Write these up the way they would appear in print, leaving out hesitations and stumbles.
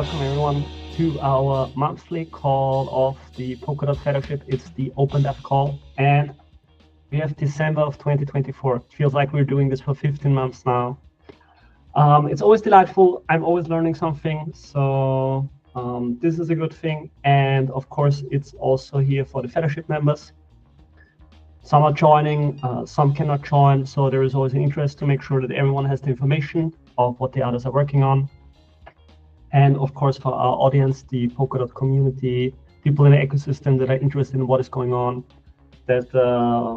welcome everyone to our monthly call of the Polkadot Fellowship. It's the OpenDev call, and we have December of 2024. It feels like we're doing this for 15 months now. It's always delightful. I'm always learning something, so this is a good thing. And of course, it's also here for the fellowship members. Some are joining, some cannot join, so there is always an interest to make sure that everyone has the information of what the others are working on. And of course, for our audience, the Polkadot community, people in the ecosystem that are interested in what is going on, that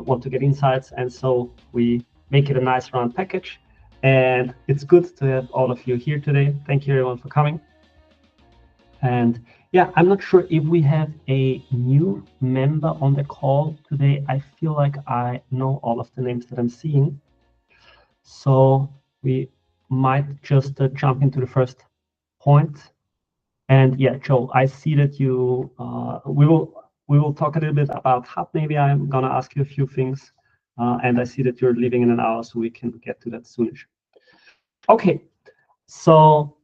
want to get insights. And so we make it a nice round package. And it's good to have all of you here today. Thank you everyone for coming. And yeah, I'm not sure if we have a new member on the call today. I feel like I know all of the names that I'm seeing. So we might just jump into the first point. And yeah, Joe, I see that you, we will talk a little bit about Hub. Maybe I'm gonna ask you a few things. And I see that you're leaving in an hour, so we can get to that soonish. Okay, so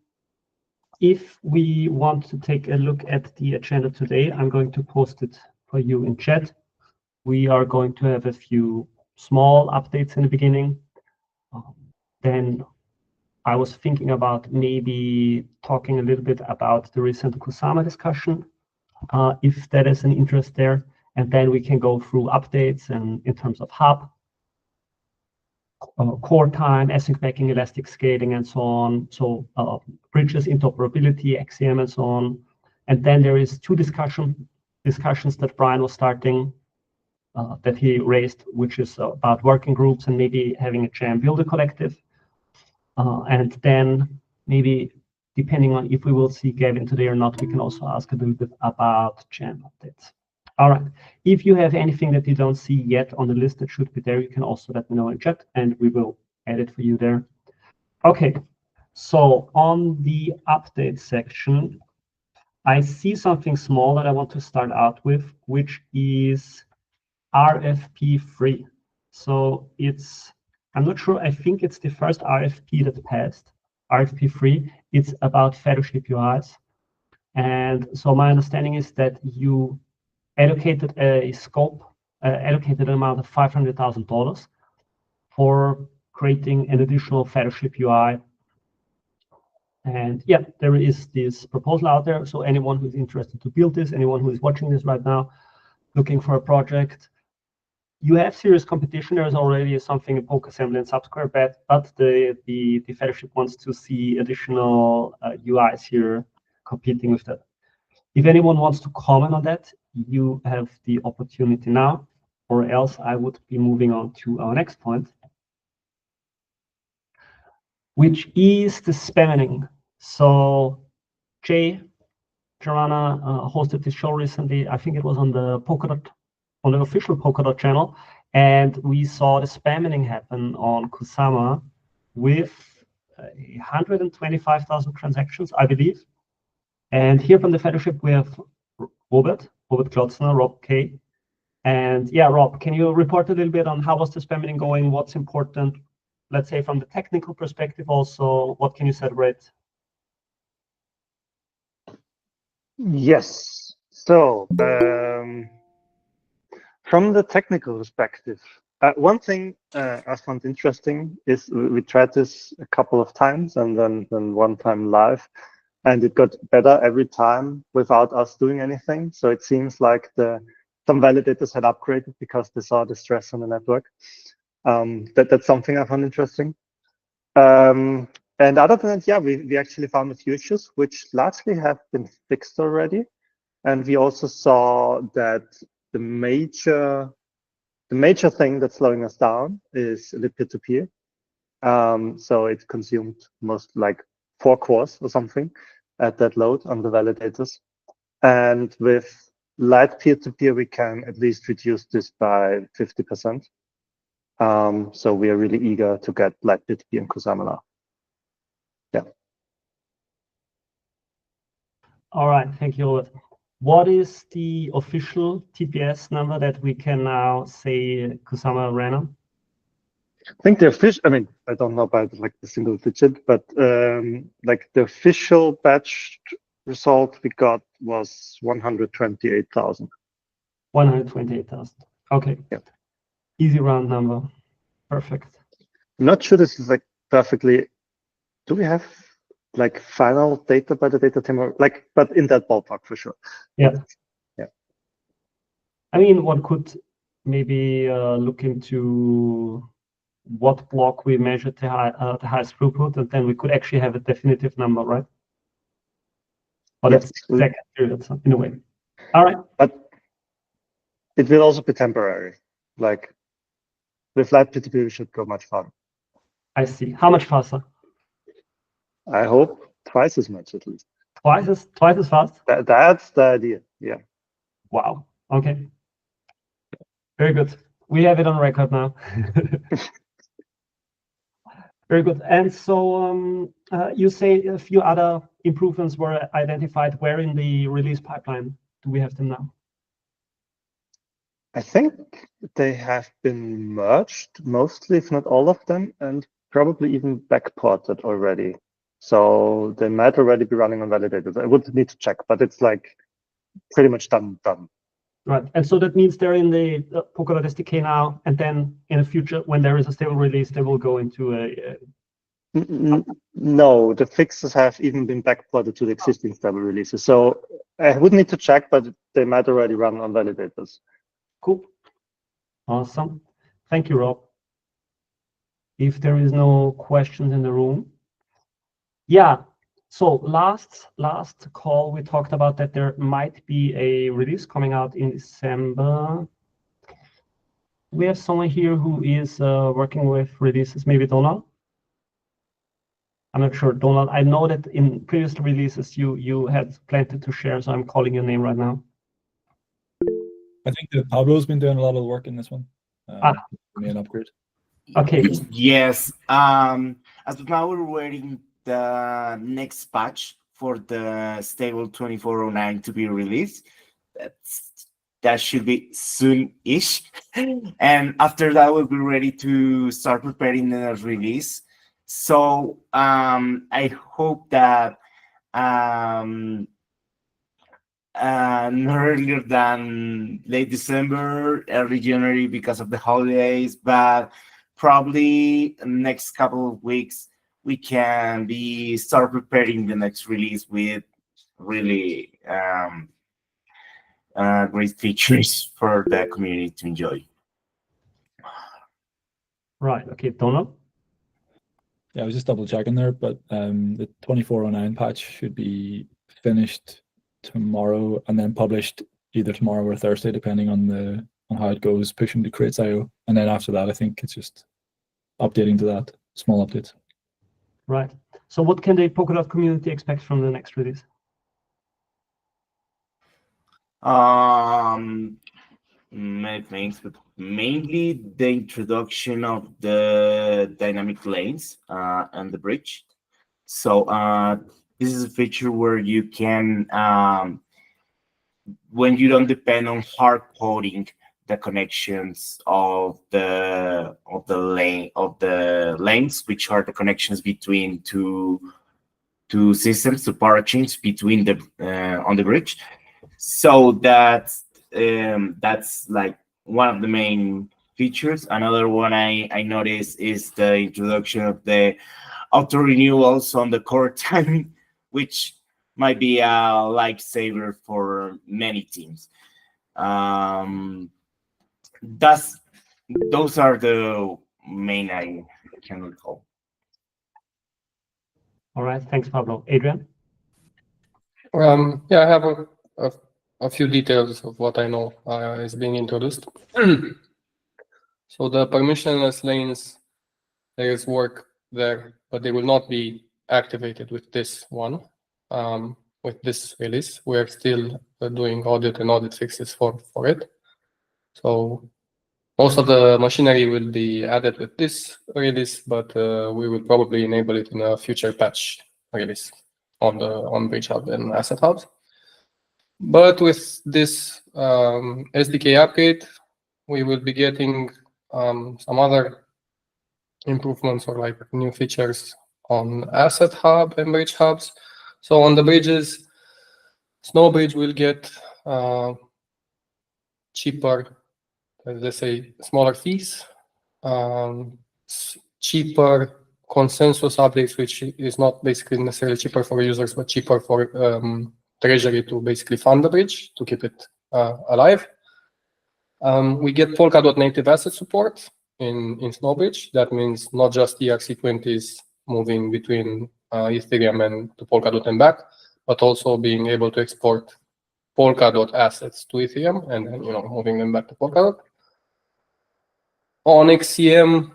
if we want to take a look at the agenda today, I'm going to post it for you in chat. We are going to have a few small updates in the beginning. Then I was thinking about maybe talking a little bit about the recent Kusama discussion, if that is an interest there. And then we can go through updates and in terms of Hub, Coretime, async backing, elastic scaling, and so on. So bridges, interoperability, XCM, and so on. And then there is two discussions that Brian was starting, that he raised, which is about working groups and maybe having a jam builder collective. And then maybe, depending on if we will see Gavin today or not, we can also ask a little bit about jam updates. All right, if you have anything that you don't see yet on the list that should be there, you can also let me know in chat and we will add it for you there. Okay, so on the update section, I see something small that I want to start out with, which is RFP free. So it's, I'm not sure, I think it's the first RFP that passed, RFP free. It's about fellowship UIs. And so my understanding is that you allocated a scope, allocated an amount of $500,000 for creating an additional fellowship UI. And yeah, there is this proposal out there. So anyone who's interested to build this, anyone who is watching this right now, looking for a project, you have serious competition. There is already something in PokeAssembly and Subsquare, but the fellowship wants to see additional UIs here competing with that. If anyone wants to comment on that, you have the opportunity now, or else I would be moving on to our next point, which is the spamming. So Jay Jarana hosted this show recently. I think it was on the Polkadot, on the official Polkadot channel, and we saw the spamming happen on Kusama with 125,000 transactions, I believe. And here from the fellowship, we have Robert Klotzner, Rob K. And yeah, Rob, can you report a little bit on how was the spamming going? What's important, let's say from the technical perspective also, what can you celebrate? Yes, so from the technical perspective, one thing I found interesting is we tried this a couple of times and then one time live, and it got better every time without us doing anything. So it seems like some validators had upgraded because they saw the stress on the network. That's something I found interesting. And other than that, yeah, we actually found a few issues which largely have been fixed already. And we also saw that the major thing that's slowing us down is the peer-to-peer. So it consumed most like 4 cores or something at that load on the validators. And with light peer-to-peer, we can at least reduce this by 50%. So we are really eager to get light peer-to-peer in Kusama now. Yeah. All right, thank you, Robert. What is the official TPS number that we can now say Kusama ran on? I think the official, I mean, I don't know about like the single digit, but like the official batch result we got was 128,000. 128,000. Okay. Yeah. Easy round number. Perfect. I'm not sure this is like perfectly. Do we have like final data by the data team, or like, but in that ballpark for sure. Yeah. Yeah. I mean, one could maybe look into what block we measured the highest throughput, and then we could actually have a definitive number, right? But Yes. it's secondary in a way. All right. But it will also be temporary. Like with light PTP, we should go much farther. I see. How much faster? I hope twice as much at least. Twice as fast? That's the idea. Yeah. Wow. Okay. Very good. We have it on record now. Very good. And so you say a few other improvements were identified. Where in the release pipeline do we have them now? I think they have been merged, mostly, if not all of them, and probably even backported already. So they might already be running on validators. I would need to check, but it's like pretty much done. Right. And so that means they're in the Polkadot SDK now, and then in the future, when there is a stable release, they will go into a. No, the fixes have even been backported to the existing stable releases. So I would need to check, but they might already run on validators. Cool. Awesome. Thank you, Rob. If there is no questions in the room. Yeah. So last call, we talked about that there might be a release coming out in December. We have someone here who is working with releases, maybe Donald? I'm not sure, Donald. I know that in previous releases you had plenty to share, so I'm calling your name right now. I think that Pablo's been doing a lot of the work in this one. Main upgrade. Okay. Yes. As of now, we're waiting the next patch for the stable 2409 to be released. That should be soon-ish. And after that, we'll be ready to start preparing the release. So I hope that not earlier than late December, early January because of the holidays, but probably next couple of weeks we can start preparing the next release with really great features for the community to enjoy. Right. Okay, Donald. Yeah, I was just double checking there, but the 2409 patch should be finished tomorrow and then published either tomorrow or Thursday, depending on how it goes, pushing to Crates.io. And then after that, I think it's just updating to that, small updates. Right. So what can the Polkadot community expect from the next release? Many things, but mainly the introduction of the dynamic lanes and the bridge. So this is a feature where you can, when you don't depend on hard coding the connections of the lanes, which are the connections between two systems, two parachains between the on the bridge. So that's like one of the main features. Another one I noticed is the introduction of the auto renewals on the Coretime, which might be a lifesaver for many teams. Those are the main I can recall. All right, thanks, Pablo. Adrian? Yeah, I have a few details of what I know is being introduced. So the permissionless lanes, there is work there, but they will not be activated with this one, with this release. We're still doing audit and audit fixes for it. So most of the machinery will be added with this release, but we will probably enable it in a future patch release on Bridge Hub and Asset Hubs. But with this SDK upgrade, we will be getting some other improvements or like new features on Asset Hub and Bridge Hubs. So on the bridges, Snowbridge will get cheaper, let's say, smaller fees, cheaper consensus updates, which is not basically necessarily cheaper for users, but cheaper for Treasury to basically fund the bridge, to keep it alive. We get Polkadot native asset support in Snowbridge. That means not just ERC20s moving between Ethereum and to Polkadot and back, but also being able to export Polkadot assets to Ethereum and then moving them back to Polkadot. On XCM,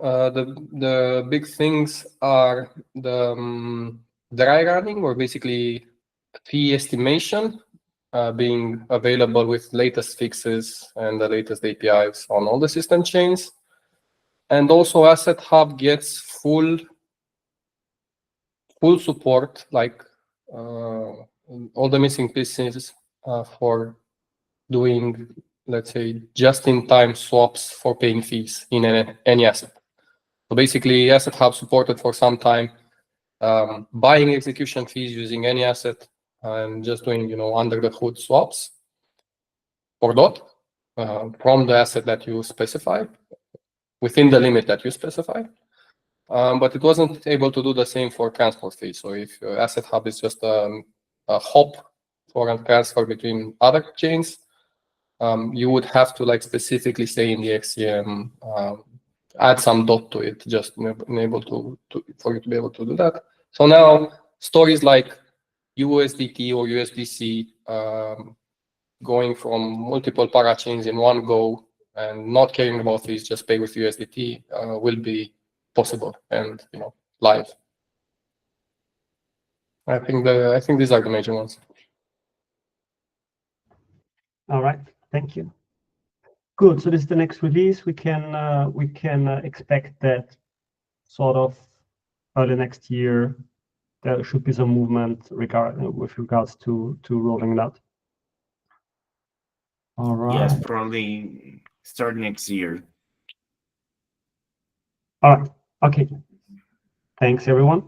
the big things are the dry running, or basically fee estimation, being available with latest fixes and the latest APIs on all the system chains. And also Asset Hub gets full support, like all the missing pieces for doing, let's say, just-in-time swaps for paying fees in any asset. So basically, Asset Hub supported for some time buying execution fees using any asset and just doing, under the hood swaps for DOT from the asset that you specify within the limit that you specify. But it wasn't able to do the same for transport fees. So if your Asset Hub is just a hop for a transfer between other chains, you would have to specifically say in the XCM, add some DOT to it, just enable for you to be able to do that. So now stories like USDT or USDC going from multiple parachains in one go and not caring about fees, just pay with USDT will be possible and live. I think these are the major ones. All right, thank you. Good. So this is the next release. We can expect that sort of early next year. There should be some movement with regards to rolling it out. All right. Yes, probably start next year. All right. Okay. Thanks, everyone.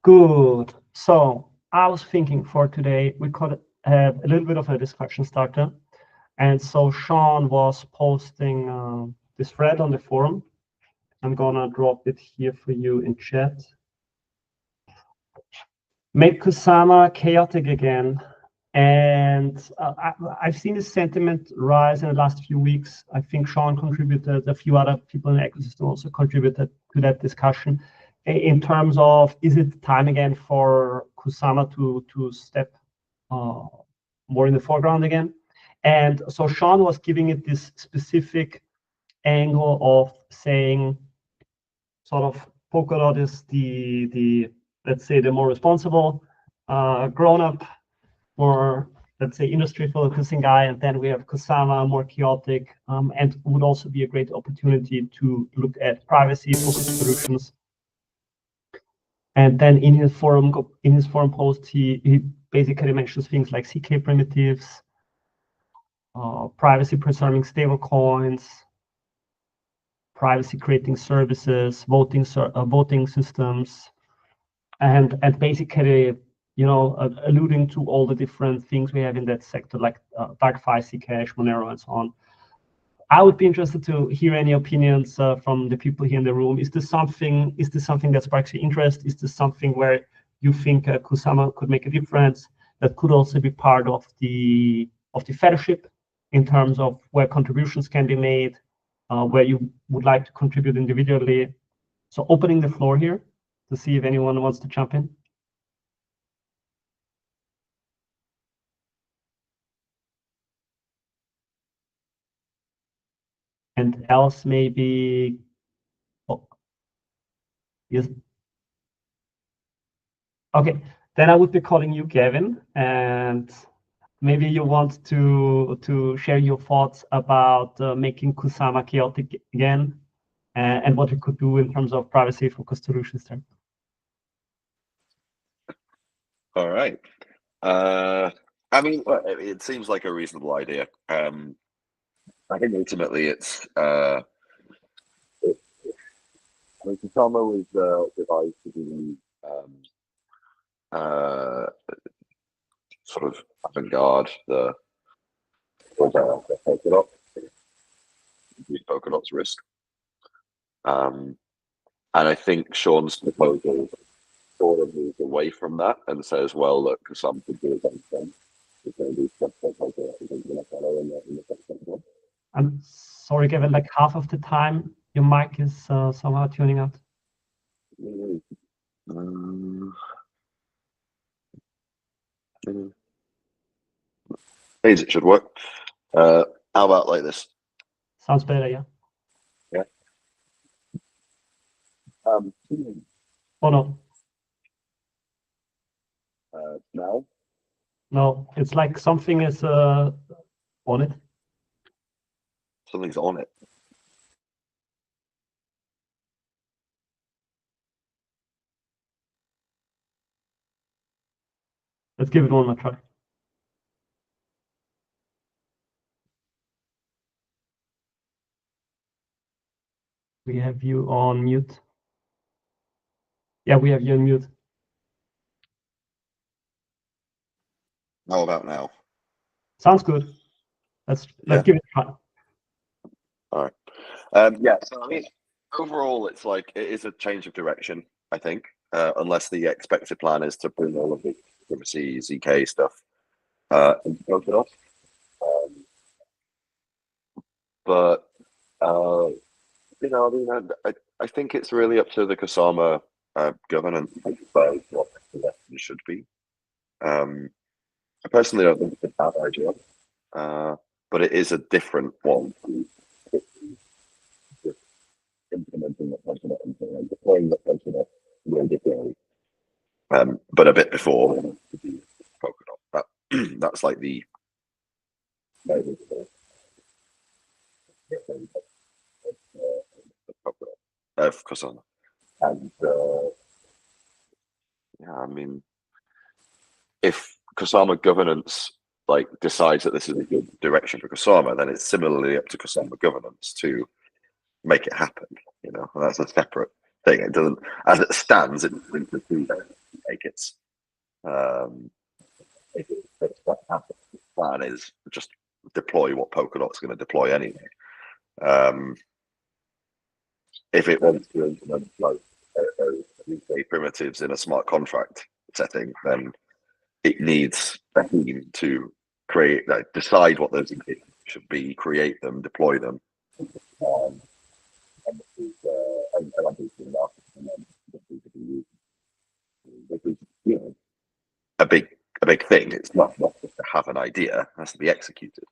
Good. So I was thinking for today we could have a little bit of a discussion starter. And so Sean was posting this thread on the forum. I'm gonna drop it here for you in chat. Make Kusama chaotic again. And I've seen this sentiment rise in the last few weeks. I think Sean contributed, a few other people in the ecosystem also contributed to that discussion in terms of, is it time again for Kusama to step more in the foreground again? And so Sean was giving it this specific angle of saying, sort of, Polkadot is the let's say the more responsible, grown-up, more, let's say, industry-focusing guy, and then we have Kusama, more chaotic, and would also be a great opportunity to look at privacy-focused solutions. And then in his forum post, he basically mentions things like CK primitives, privacy-preserving stablecoins, privacy-creating services, voting systems, and basically, alluding to all the different things we have in that sector, like DarkFi, Zcash, Monero, and so on. I would be interested to hear any opinions from the people here in the room. Is this something that sparks your interest? Is this something where you think Kusama could make a difference? That could also be part of the fellowship in terms of where contributions can be made, where you would like to contribute individually. So opening the floor here to see if anyone wants to jump in. And else maybe, yes. Okay, then I would be calling you, Gavin, and maybe you want to share your thoughts about making Kusama chaotic again, and what we could do in terms of privacy-focused solutions there. All right. I mean, it seems like a reasonable idea. I think ultimately it's Kusama was devised to be sort of avant-garde, the Polkadot, Polkadot's risk. And I think Sean's proposal sort of moves away from that and says, well, look, Kusama could do his own thing. I'm sorry, Kevin, like half of the time your mic is somehow tuning out. Means it should work. How about like this? Sounds better, yeah. Yeah. Oh no. Now? No, it's like something is on it. Something's on it. Let's give it one more try. We have you on mute. Yeah, we have you on mute. How about now? Sounds good. Let's give it a try. All right. Yeah. So I mean, overall, it's like it is a change of direction. I think, unless the expected plan is to bring all of the privacy ZK stuff into Polkadot. But you know, I mean, I think it's really up to the Kusama governance about what the lesson should be. I personally don't think it's a bad idea, but it is a different one. Implementing the Polkadot and deploying the Polkadot really differently, but a bit before Polkadot. That's like the of Kusama, and yeah, I mean, if Kusama governance like decides that this is a good direction for Kusama, then it's similarly up to Kusama governance to make it happen. You know, and that's a separate thing. It doesn't, as it stands, it doesn't make it. If it's what happens, the plan is just deploy what Polkadot's going to deploy anyway. If it wants to implement like primitives in a smart contract setting, then it needs a team to create, decide what those should be, create them, deploy them, and this is you know a big thing. It's not just to have an idea; it has to be executed.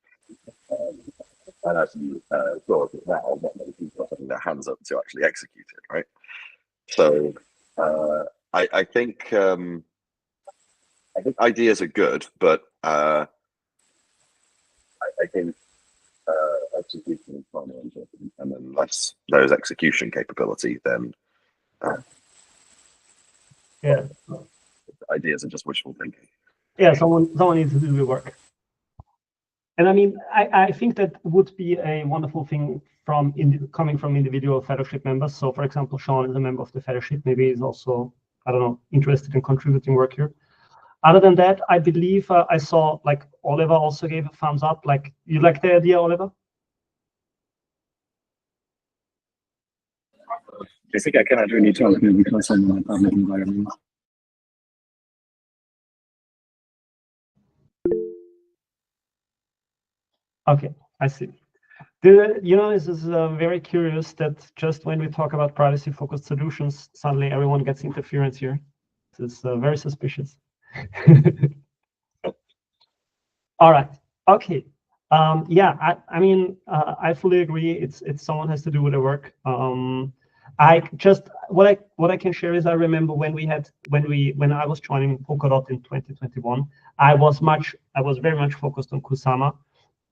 And as you saw now, not many people are putting their hands up to actually execute it, right? So I think ideas are good, but I think execution is far more important, and unless there's execution capability, then Yeah. ideas are just wishful thinking. Yeah, someone needs to do the work. And I mean, I think that would be a wonderful thing coming from individual fellowship members. So, for example, Sean is a member of the fellowship. Maybe he's also, I don't know, interested in contributing work here. Other than that, I believe I saw like Oliver also gave a thumbs up. Like, you like the idea, Oliver? I think I cannot really talk here because I'm in a public environment. Okay, I see. This is very curious that just when we talk about privacy-focused solutions, suddenly everyone gets interference here. This is very suspicious. All right. Okay. Yeah. I mean, I fully agree. It's someone has to do with the work. What I can share is I remember when I was joining Polkadot in 2021, I was very much focused on Kusama.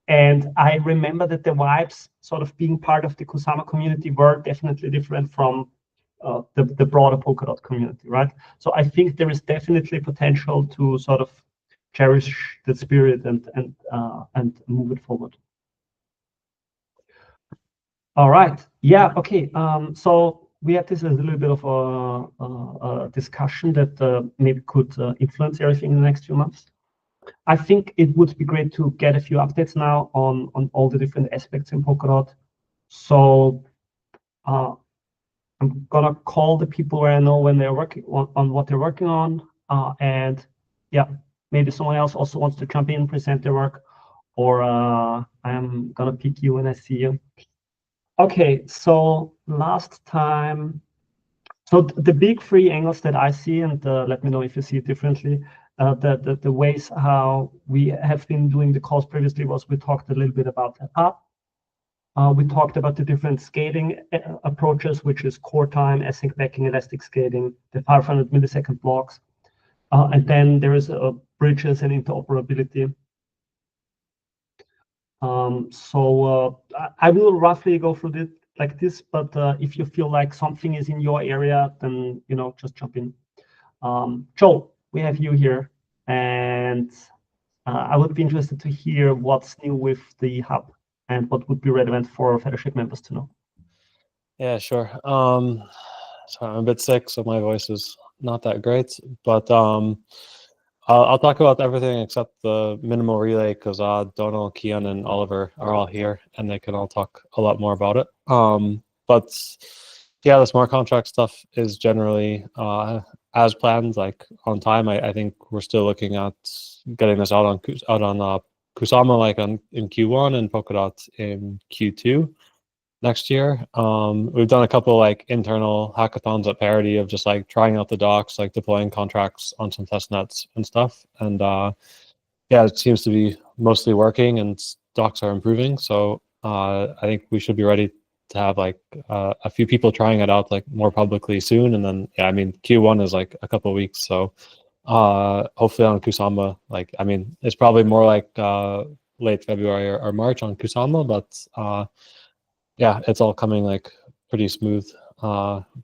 And I remember that the vibes sort of being part of the Kusama community were definitely different from the broader Polkadot community, right? So I think there is definitely potential to sort of cherish the spirit and move it forward. All right. Yeah. Okay. So we had this as a little bit of a discussion that maybe could influence everything in the next few months. I think it would be great to get a few updates now on all the different aspects in Polkadot. So I'm gonna call the people where I know when they're working on what they're working on, and yeah, maybe someone else also wants to jump in, present their work, or I'm gonna pick you when I see you. Okay, so last time, so the big three angles that I see, and let me know if you see it differently. The ways how we have been doing the calls previously was we talked a little bit about the app. We talked about the different scaling approaches, which is Coretime, async backing, elastic scaling, the 500 millisecond blocks. And then there is bridges and interoperability. I will roughly go through it like this, but if you feel like something is in your area, then just jump in. Joel, we have you here, and I would be interested to hear what's new with the hub and what would be relevant for fellowship members to know. Yeah, sure. So I'm a bit sick, so my voice is not that great, but I'll talk about everything except the minimal relay because Donald, Kian, and Oliver are all here, and they can all talk a lot more about it. But yeah, the smart contract stuff is generally as planned, like on time. I think we're still looking at getting this out on Kusama like in Q1 and Polkadot in Q2 next year. We've done a couple like internal hackathons at Parity of just like trying out the docs, like deploying contracts on some test nets and stuff. And yeah, it seems to be mostly working and docs are improving. So I think we should be ready to have like a few people trying it out like more publicly soon. And then, yeah, I mean, Q1 is like a couple of weeks. So hopefully on Kusama, like, I mean, it's probably more like late February or March on Kusama, but yeah, it's all coming like pretty smooth,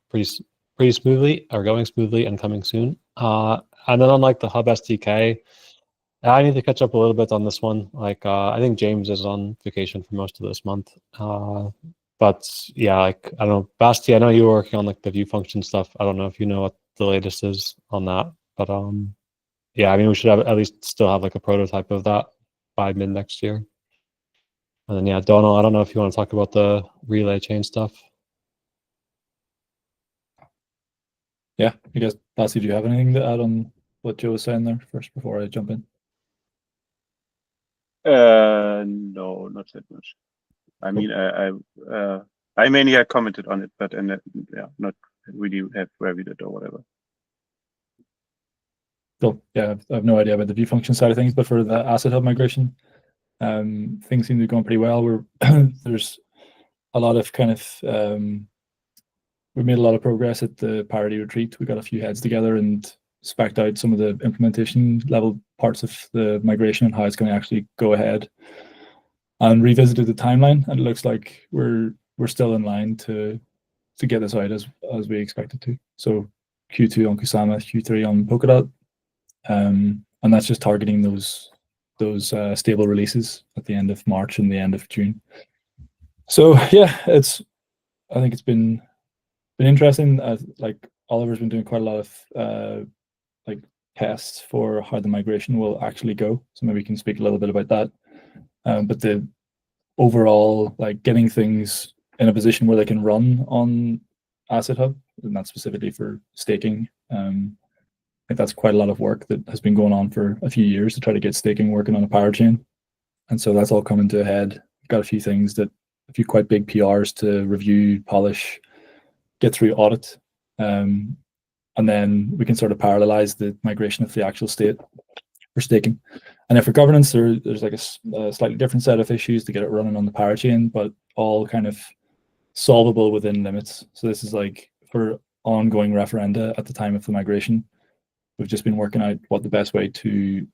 pretty smoothly, or going smoothly and coming soon. And then on like the Hub SDK, I need to catch up a little bit on this one. Like I think James is on vacation for most of this month. But yeah, like I don't know, Basti, I know you were working on like the view function stuff. I don't know if you know what the latest is on that, but yeah, I mean we should have at least still have like a prototype of that by mid next year. And then yeah, Donald, I don't know if you want to talk about the relay chain stuff. Yeah, I guess, Basti, do you have anything to add on what Joe was saying there first before I jump in? No, not that much. I mean, I mainly had commented on it, but yeah, not really have reviewed it or whatever. Cool. Yeah, I have no idea about the view function side of things, but for the asset hub migration, things seem to be going pretty well. There's a lot of kind of we made a lot of progress at the Parity retreat. We got a few heads together and spec'd out some of the implementation level parts of the migration and how it's going to actually go ahead, and revisited the timeline. And it looks like we're still in line to get this out as we expected to. So Q2 on Kusama, Q3 on Polkadot, and that's just targeting those stable releases at the end of March and the end of June. So yeah, I think it's been interesting. Like Oliver's been doing quite a lot of like tests for how the migration will actually go. So maybe we can speak a little bit about that. But the overall, like getting things in a position where they can run on Asset Hub, and that's specifically for staking. I think that's quite a lot of work that has been going on for a few years to try to get staking working on a parachain. And so that's all coming to a head. We've got a few quite big PRs to review, polish, get through audit. And then we can sort of parallelize the migration of the actual state for staking. And then for governance, there's like a slightly different set of issues to get it running on the parachain, but all kind of solvable within limits. So this is like for ongoing referenda at the time of the migration. We've just been working out what the best way to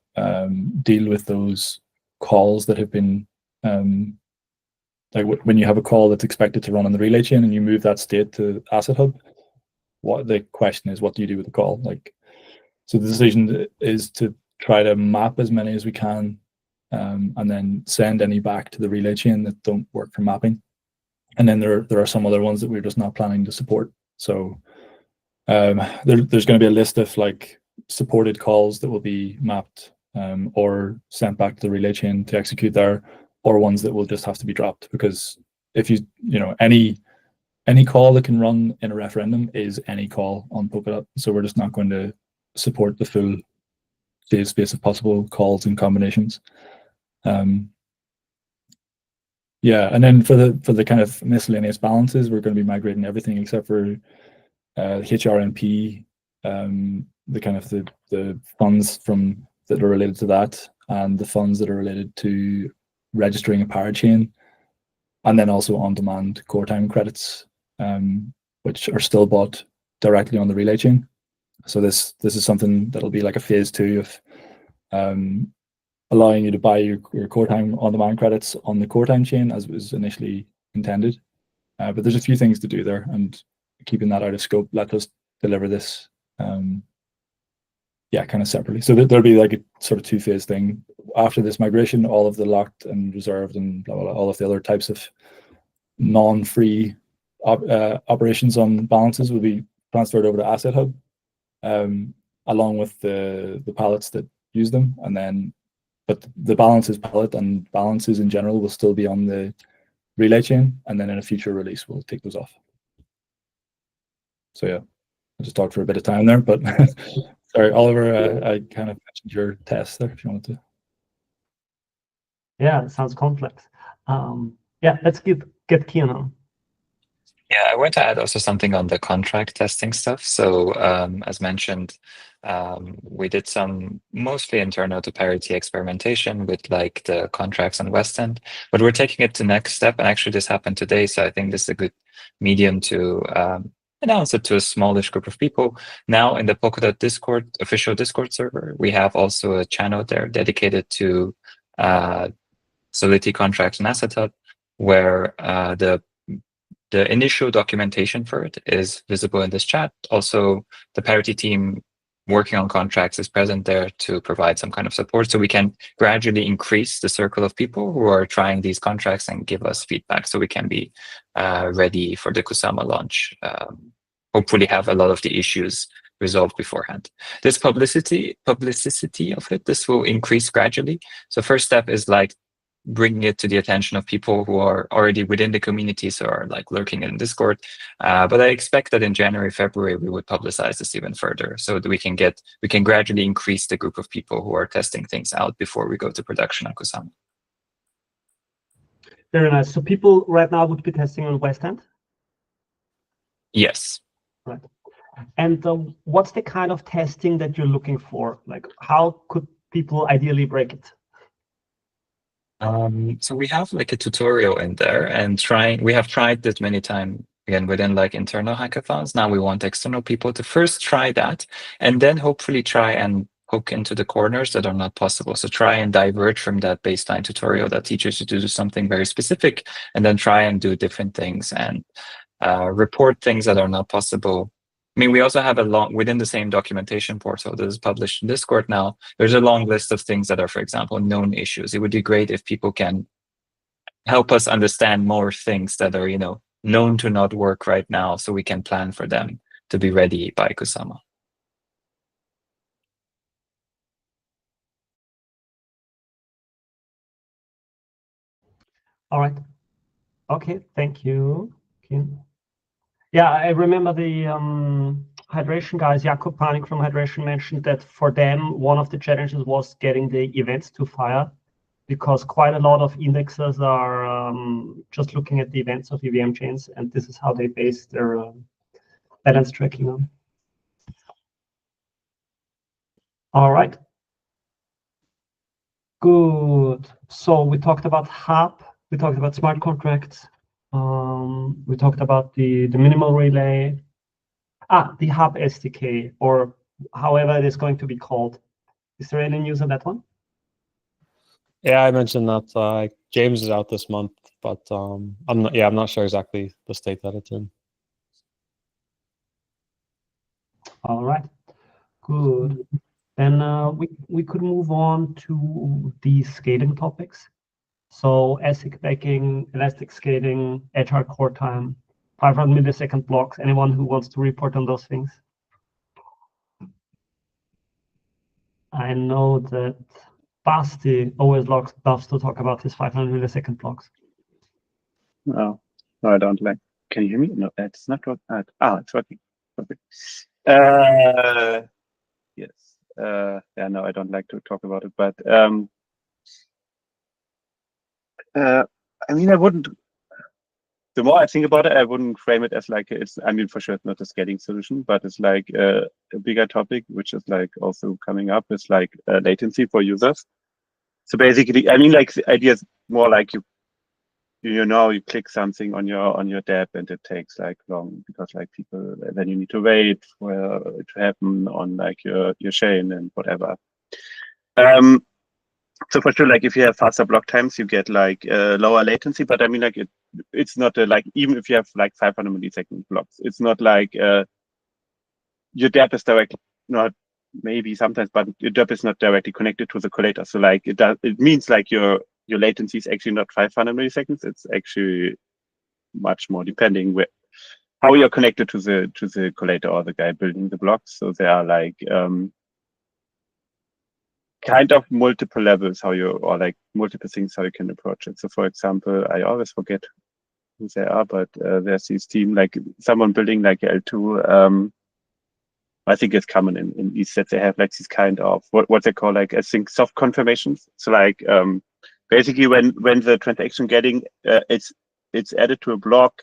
deal with those calls that have been like when you have a call that's expected to run on the relay chain and you move that state to Asset Hub. What the question is, what do you do with the call? Like, so the decision is to try to map as many as we can, and then send any back to the relay chain that don't work for mapping. And then there are some other ones that we're just not planning to support. So there's going to be a list of like supported calls that will be mapped or sent back to the relay chain to execute there, or ones that will just have to be dropped. Because if you know, any call that can run in a referendum is any call on Polkadot. So we're just not going to support the full save space of possible calls and combinations. Yeah, and then for the kind of miscellaneous balances, we're going to be migrating everything except for HRNP, the kind of the funds that are related to that, and the funds that are related to registering a parachain, and then also on-demand Coretime credits, which are still bought directly on the relay chain. So this is something that'll be like a phase 2 of allowing you to buy your Coretime on-demand credits on the Coretime chain as was initially intended. But there's a few things to do there, and keeping that out of scope let us deliver this kind of separately. So there'll be like a sort of 2-phase thing. After this migration, all of the locked and reserved and blah, blah, blah, all of the other types of non-free operations on balances will be transferred over to Asset Hub, along with the pallets that use them. And then, but the balances pallet and balances in general will still be on the relay chain, and then in a future release we'll take those off. So yeah, I just talked for a bit of time there, but sorry, Oliver, I kind of mentioned your test there if you wanted to. Yeah, it sounds complex. Yeah, let's get Kian on. Yeah, I want to add also something on the contract testing stuff. So as mentioned, we did some mostly internal to parity experimentation with like the contracts on West End, but we're taking it to next step. And actually this happened today. So I think this is a good medium to announce it to a smallish group of people. Now in the Polkadot Discord, official Discord server, we have also a channel there dedicated to Solidity contracts and Asset Hub, where the initial documentation for it is visible in this chat. Also, the parity team working on contracts is present there to provide some kind of support, so we can gradually increase the circle of people who are trying these contracts and give us feedback, so we can be ready for the Kusama launch. Hopefully have a lot of the issues resolved beforehand. This publicity of it, this will increase gradually. So first step is like bringing it to the attention of people who are already within the community, so are like lurking in Discord. But I expect that in January, February, we would publicize this even further, so that we can gradually increase the group of people who are testing things out before we go to production on Kusama. Very nice. So people right now would be testing on West End? Yes. Right. And what's the kind of testing that you're looking for? Like, how could people ideally break it? So we have like a tutorial in there, and we have tried this many times again within like internal hackathons. Now we want external people to first try that, and then hopefully try and poke into the corners that are not possible. So try and diverge from that baseline tutorial that teaches you to do something very specific, and then try and do different things and report things that are not possible. I mean, we also have within the same documentation portal that is published in Discord now, there's a long list of things that are, for example, known issues. It would be great if people can help us understand more things that are, known to not work right now, so we can plan for them to be ready by Kusama. All right. Okay, thank you, Kim. Yeah, I remember the hydration guys, Jakub Panik from Hydration mentioned that for them, one of the challenges was getting the events to fire, because quite a lot of indexers are just looking at the events of EVM chains, and this is how they base their balance tracking on. All right. Good. So we talked about Hub, we talked about smart contracts, we talked about the minimal relay, the Hub SDK, or however it is going to be called. Is there any news on that one? Yeah, I mentioned that James is out this month, but I'm not sure exactly the state that it's in. All right, good. Then we could move on to the scaling topics. So ASIC backing, elastic scaling, HR Coretime, 500 millisecond blocks. Anyone who wants to report on those things? I know that Basti always loves to talk about his 500 millisecond blocks. No, no, I don't like. Can you hear me? No, it's not working. It's working. Perfect. Yes. Yeah, no, I don't like to talk about it, but I mean, I wouldn't. The more I think about it, I wouldn't frame it as like it's. I mean, for sure, it's not a scaling solution, but it's like a bigger topic, which is like also coming up. Is like latency for users. So basically, I mean, like the idea is more like you click something on your tab and it takes like long because like people then you need to wait for it to happen on like your chain and whatever. So for sure, like if you have faster block times, you get like lower latency. But I mean, like it's not like even if you have like 500 millisecond blocks, it's not like your dApp is directly not maybe sometimes, but your dApp is not directly connected to the collator. So like it means like your latency is actually not 500 milliseconds. It's actually much more depending how you're connected to the collator or the guy building the blocks. So there are like kind of multiple levels or like multiple things how you can approach it. So for example, I always forget who they are, but there's this team like someone building like L2. I think it's common in these that they have like this kind of what they call like I think soft confirmations. So like basically when the transaction getting it's added to a block,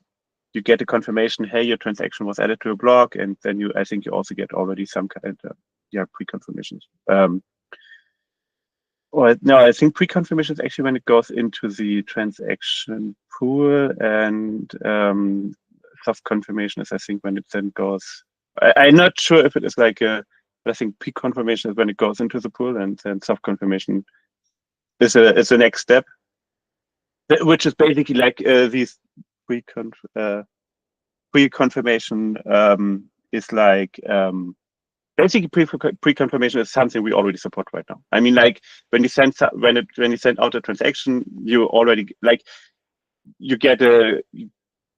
you get a confirmation, hey, your transaction was added to a block, and then I think you also get already some kind of pre-confirmations. Or no, I think pre-confirmation is actually when it goes into the transaction pool, and soft confirmation is I think when it then goes. I'm not sure if it is like but I think pre-confirmation is when it goes into the pool, and then soft confirmation is the next step, which is basically like these pre-confirmation is like basically pre-confirmation is something we already support right now. I mean, like when you send out a transaction, you already like you get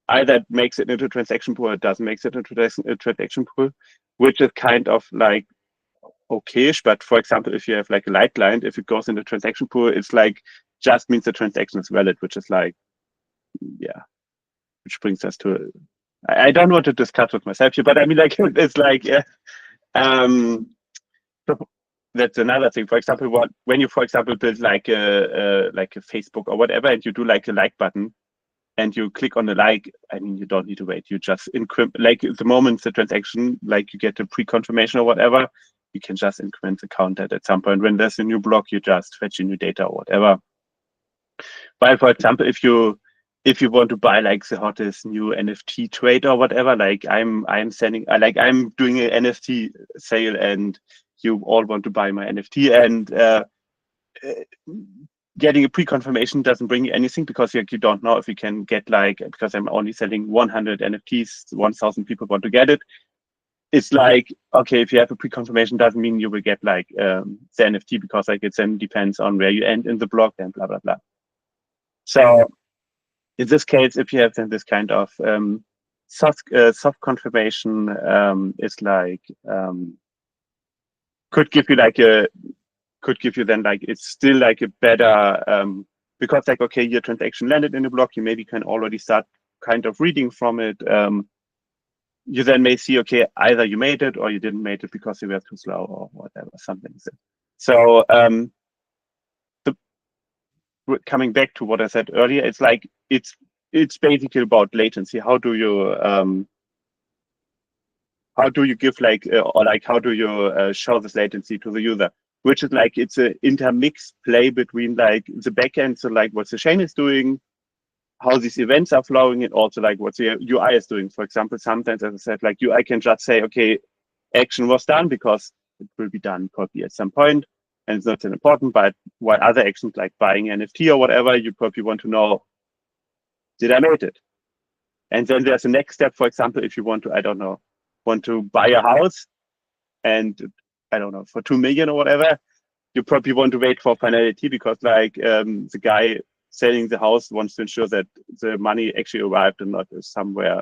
either it makes it into a transaction pool or it doesn't make it into a transaction pool, which is kind of like okayish. But for example, if you have like a light client, if it goes in the transaction pool, it's like just means the transaction is valid, which is like, yeah, which brings us to, I don't want to discuss with myself here, but I mean, like, it's like, yeah, so that's another thing. For example, when you, for example, build like a Facebook or whatever, and you do like a like button, and you click on the like, I mean, you don't need to wait. You just increment, like the moment the transaction, like you get a pre-confirmation or whatever, you can just increment the count at some point. When there's a new block, you just fetch a new data or whatever. But for example, if you want to buy like the hottest new NFT trade or whatever, like I'm doing an NFT sale and you all want to buy my NFT, and getting a pre-confirmation doesn't bring you anything because you don't know if you can get because I'm only selling 100 NFTs, 1,000 people want to get it. It's like, okay, if you have a pre-confirmation doesn't mean you will get the NFT because like it then depends on where you end in the block and blah, blah, blah. So in this case, if you have then this kind of soft confirmation is like could give you then like it's still like a better because like okay, your transaction landed in a block, you maybe can already start kind of reading from it. You then may see, okay, either you made it or you didn't make it because you were too slow or whatever, something. So coming back to what I said earlier, it's like it's basically about latency. How do you give how do you show this latency to the user? Which is like it's an intermixed play between like the backend, so like what the chain is doing, how these events are flowing, and also like what the UI is doing. For example, sometimes, as I said, like UI can just say, okay, action was done because it will be done probably at some point, and it's not that important. But while other actions like buying NFT or whatever, you probably want to know, did I make it? And then there's the next step. For example, if you want to, I don't know, want to buy a house, and I don't know, for 2 million or whatever, you probably want to wait for finality because like the guy selling the house wants to ensure that the money actually arrived and not is somewhere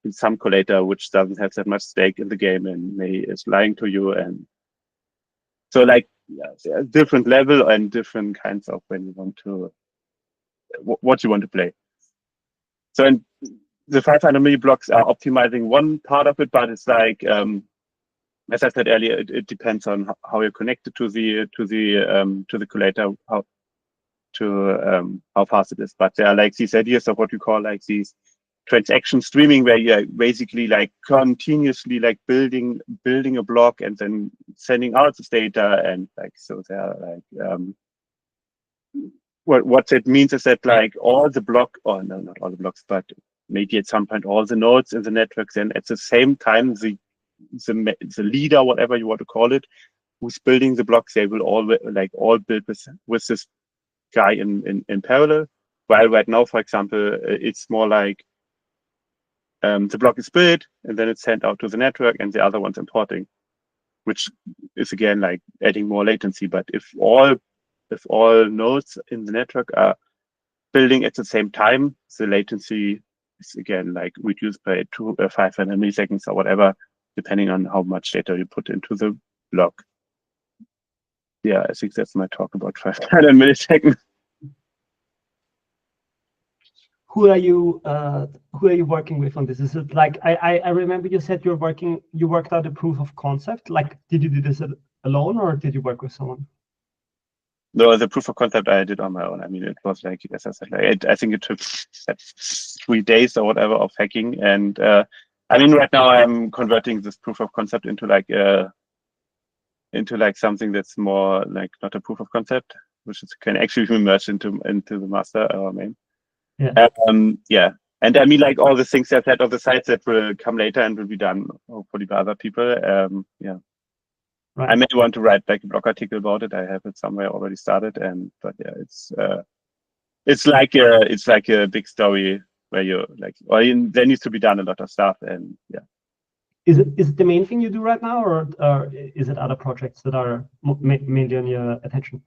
in some collator which doesn't have that much stake in the game and is lying to you. And So like different level and different kinds of when you want to what you want to play. So and the 500 milliblocks are optimizing one part of it, but it's like as I said earlier, it depends on how you're connected to the collator, how fast it is. But there are like these ideas of what we call like these transaction streaming, where you're basically like continuously like building a block and then sending out this data, and like so there are like what that means is that like all the block, or no, not all the blocks, but maybe at some point all the nodes in the network, then at the same time the leader, whatever you want to call it, who's building the blocks, they will all build with this guy in parallel. While right now, for example, it's more like the block is built and then it's sent out to the network and the other one's importing, which is again like adding more latency. But if all nodes in the network are building at the same time, the latency is again like reduced by 500 milliseconds or whatever, depending on how much data you put into the block. Yeah, I think that's my talk about 500 milliseconds. Who are you working with on this? Is it like I remember you said you worked out a proof of concept. Like, did you do this alone or did you work with someone? No, the proof of concept I did on my own. I mean, it was like, as I said, like I think it took 3 days or whatever of hacking. And I mean, right now I'm converting this proof of concept into like something that's more like not a proof of concept, which can actually be merged into the master or main. Yeah. Yeah. And I mean, like all the things I've had on the sites that will come later and will be done hopefully by other people. Yeah. Right. I may want to write like a blog article about it. I have it somewhere already started, but yeah, it's like a big story where you're like, there needs to be done a lot of stuff, and yeah. Is it the main thing you do right now, or is it other projects that are mainly on your attention?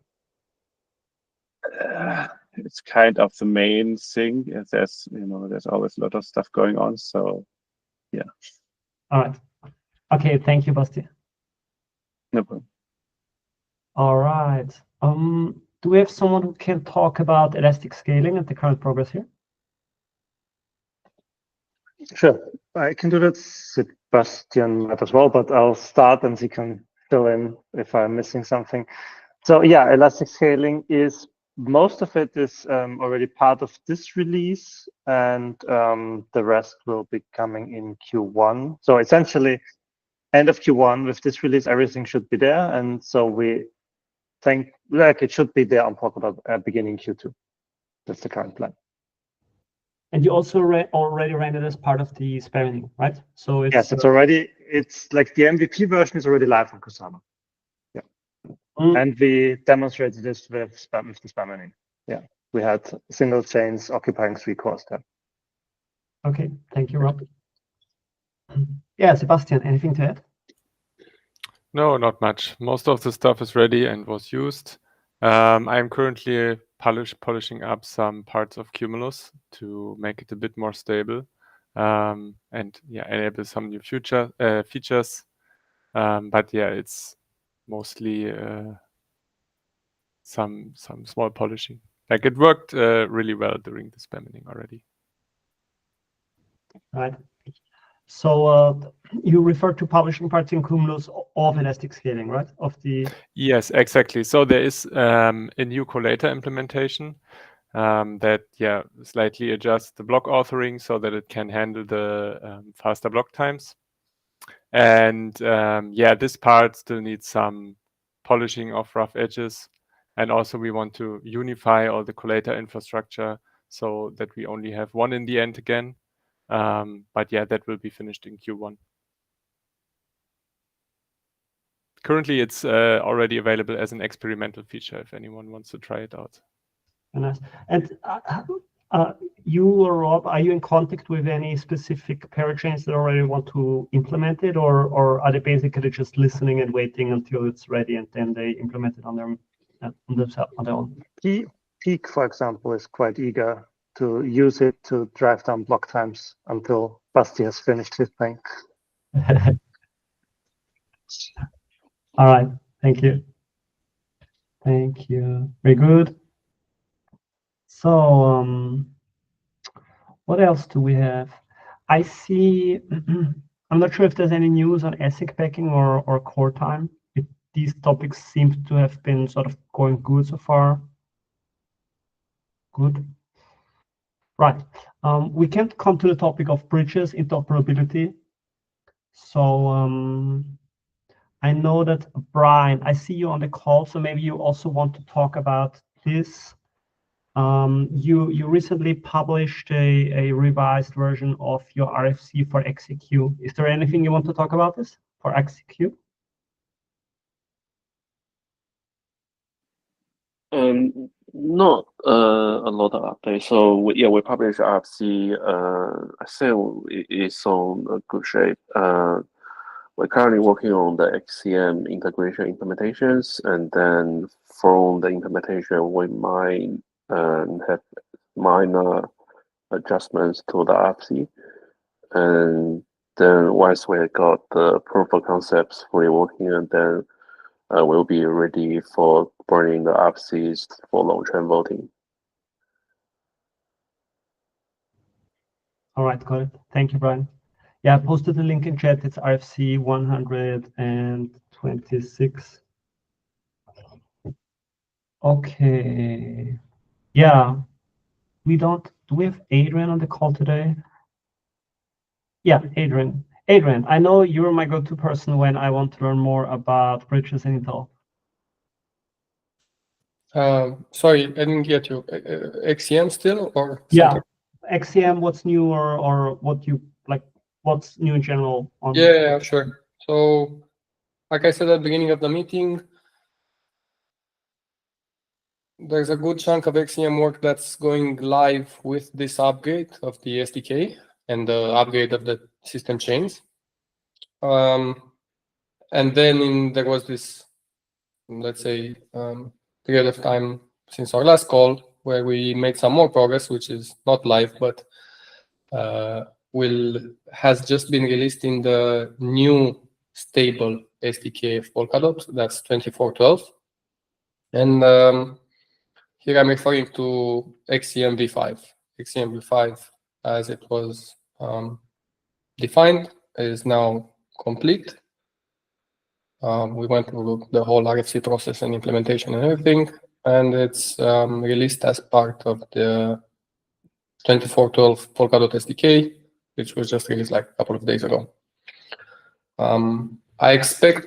It's kind of the main thing. There's always a lot of stuff going on, so yeah. All right. Okay. Thank you, Basti. No problem. All right. Do we have someone who can talk about elastic scaling and the current progress here? Sure, I can do that. Sebastian might as well, but I'll start and he can fill in if I'm missing something. So yeah, elastic scaling is, most of it is already part of this release, and the rest will be coming in Q1. So essentially, end of Q1 with this release, everything should be there, and so we think like it should be there on Polkadot beginning Q2. That's the current plan. And you also already ran it as part of the spamming, right? So it's, yes, it's like the MVP version is already live on Kusama. Yeah, and we demonstrated this with the spamming. Yeah, we had single chains occupying 3 cores there. Okay, thank you, Rob. Yeah, Sebastian, anything to add? No, not much. Most of the stuff is ready and was used. I'm currently polishing up some parts of Cumulus to make it a bit more stable, and yeah, enable some new features. But yeah, it's mostly some small polishing. Like it worked really well during the spamming already. Right. So you referred to publishing parts in Cumulus of elastic scaling, right? Yes, exactly. So there is a new collator implementation that slightly adjusts the block authoring so that it can handle the faster block times. And this part still needs some polishing of rough edges. And also we want to unify all the collator infrastructure so that we only have one in the end again. But yeah, that will be finished in Q1. Currently, it's already available as an experimental feature if anyone wants to try it out. Nice. And you or Rob, are you in contact with any specific parachains that already want to implement it, or are they basically just listening and waiting until it's ready and then they implement it on their own? Peak, for example, is quite eager to use it to drive down block times until Basti has finished his thing. All right, thank you. Thank you. Very good. So, what else do we have? I see. I'm not sure if there's any news on ASIC packing or Coretime. These topics seem to have been sort of going good so far. Good. Right. We can come to the topic of bridges interoperability. So I know that Brian, I see you on the call, so maybe you also want to talk about this. You recently published a revised version of your RFC for XCQ. Is there anything you want to talk about this for XCQ? Not a lot of updates. So we published RFC. I think it's on a good shape. We're currently working on the XCM integration implementations, and then from the implementation, we might have minor adjustments to the RFC. And then once we got the proof of concepts fully working, and then we'll be ready for burning the RFCs for long-term voting. All right, got it. Thank you, Brian. Yeah, I posted the link in chat. It's RFC 126. Okay. Yeah. Do we have Adrian on the call today? Yeah, Adrian. Adrian, I know you're my go-to person when I want to learn more about bridges and Intel. Sorry, I didn't get you. XCM still or something? Yeah, XCM, what's new or what you like, what's new in general? Yeah, sure. So, like I said at the beginning of the meeting, there's a good chunk of XCM work that's going live with this upgrade of the SDK and the upgrade of the system chains. And then there was this, let's say, period of time since our last call where we made some more progress, which is not live, but has just been released in the new stable SDK of Polkadot. That's 24.12. And here I'm referring to XCM v5. XCM v5, as it was defined, is now complete. We went through the whole RFC process and implementation and everything, and it's released as part of the 24.12 Polkadot SDK, which was just released like a couple of days ago. I expect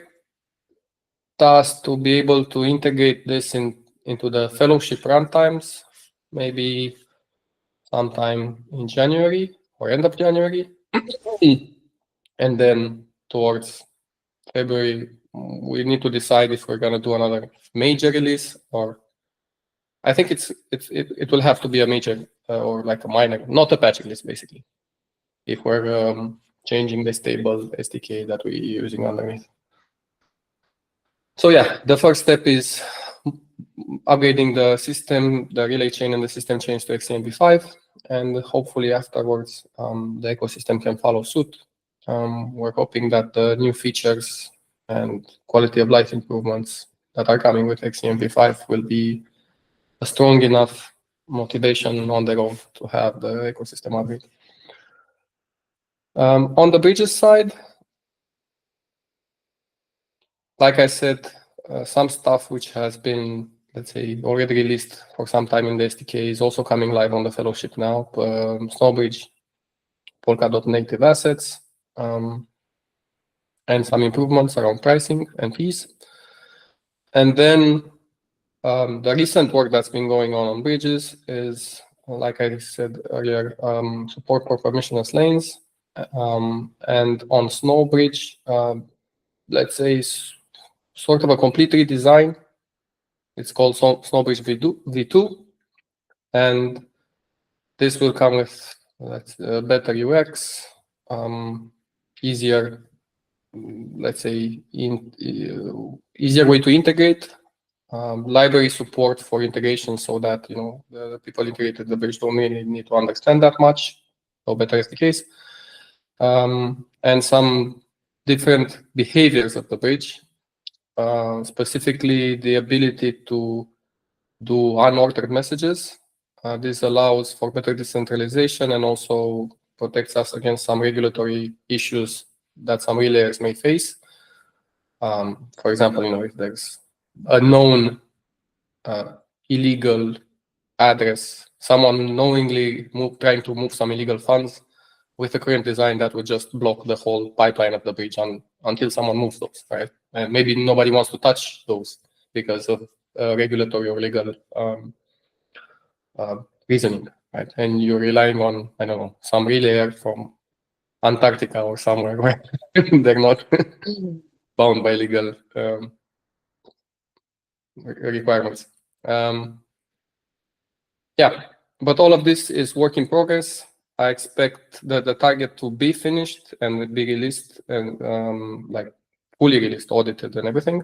us to be able to integrate this into the fellowship runtimes, maybe sometime in January or end of January. And then towards February, we need to decide if we're going to do another major release, or I think it will have to be a major or like a minor, not a patch release, basically, if we're changing the stable SDK that we're using underneath. So yeah, the first step is upgrading the system, the relay chain and the system chains to XCM v5, and hopefully afterwards the ecosystem can follow suit. We're hoping that the new features and quality of life improvements that are coming with XCM v5 will be a strong enough motivation on their own to have the ecosystem upgrade. On the bridges side, like I said, some stuff which has been, let's say, already released for some time in the SDK is also coming live on the fellowship now. Snowbridge, Polkadot native assets, and some improvements around pricing and fees. And then the recent work that's been going on bridges is, like I said earlier, support for permissionless lanes. And on Snowbridge, let's say, sort of a complete redesign. It's called Snowbridge V2. And this will come with better UX, easier, let's say, easier way to integrate, library support for integration so that the people integrated the bridge don't really need to understand that much, so better SDKs, and some different behaviors of the bridge. specifically the ability to do unordered messages. This allows for better decentralization and also protects us against some regulatory issues that some relayers may face. For example, if there's a known illegal address, someone knowingly trying to move some illegal funds, with the current design, that would just block the whole pipeline of the bridge until someone moves those, right? And maybe nobody wants to touch those because of regulatory or legal reasoning, right? And you're relying on, I don't know, some relayer from Antarctica or somewhere where they're not bound by legal requirements. Yeah, but all of this is work in progress. I expect the target to be finished and be released and like fully released, audited and everything,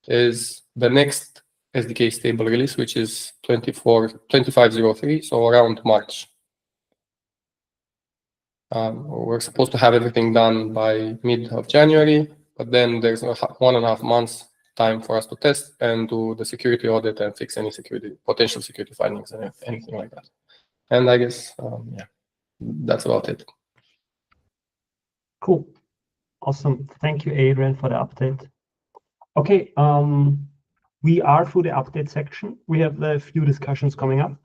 is the next SDK stable release, which is 2503, so around March. We're supposed to have everything done by mid of January, but then there's 1.5 months time for us to test and do the security audit and fix any potential security findings and anything like that. And I guess, yeah, that's about it. Cool. Awesome. Thank you, Adrian, for the update. Okay, we are through the update section. We have a few discussions coming up.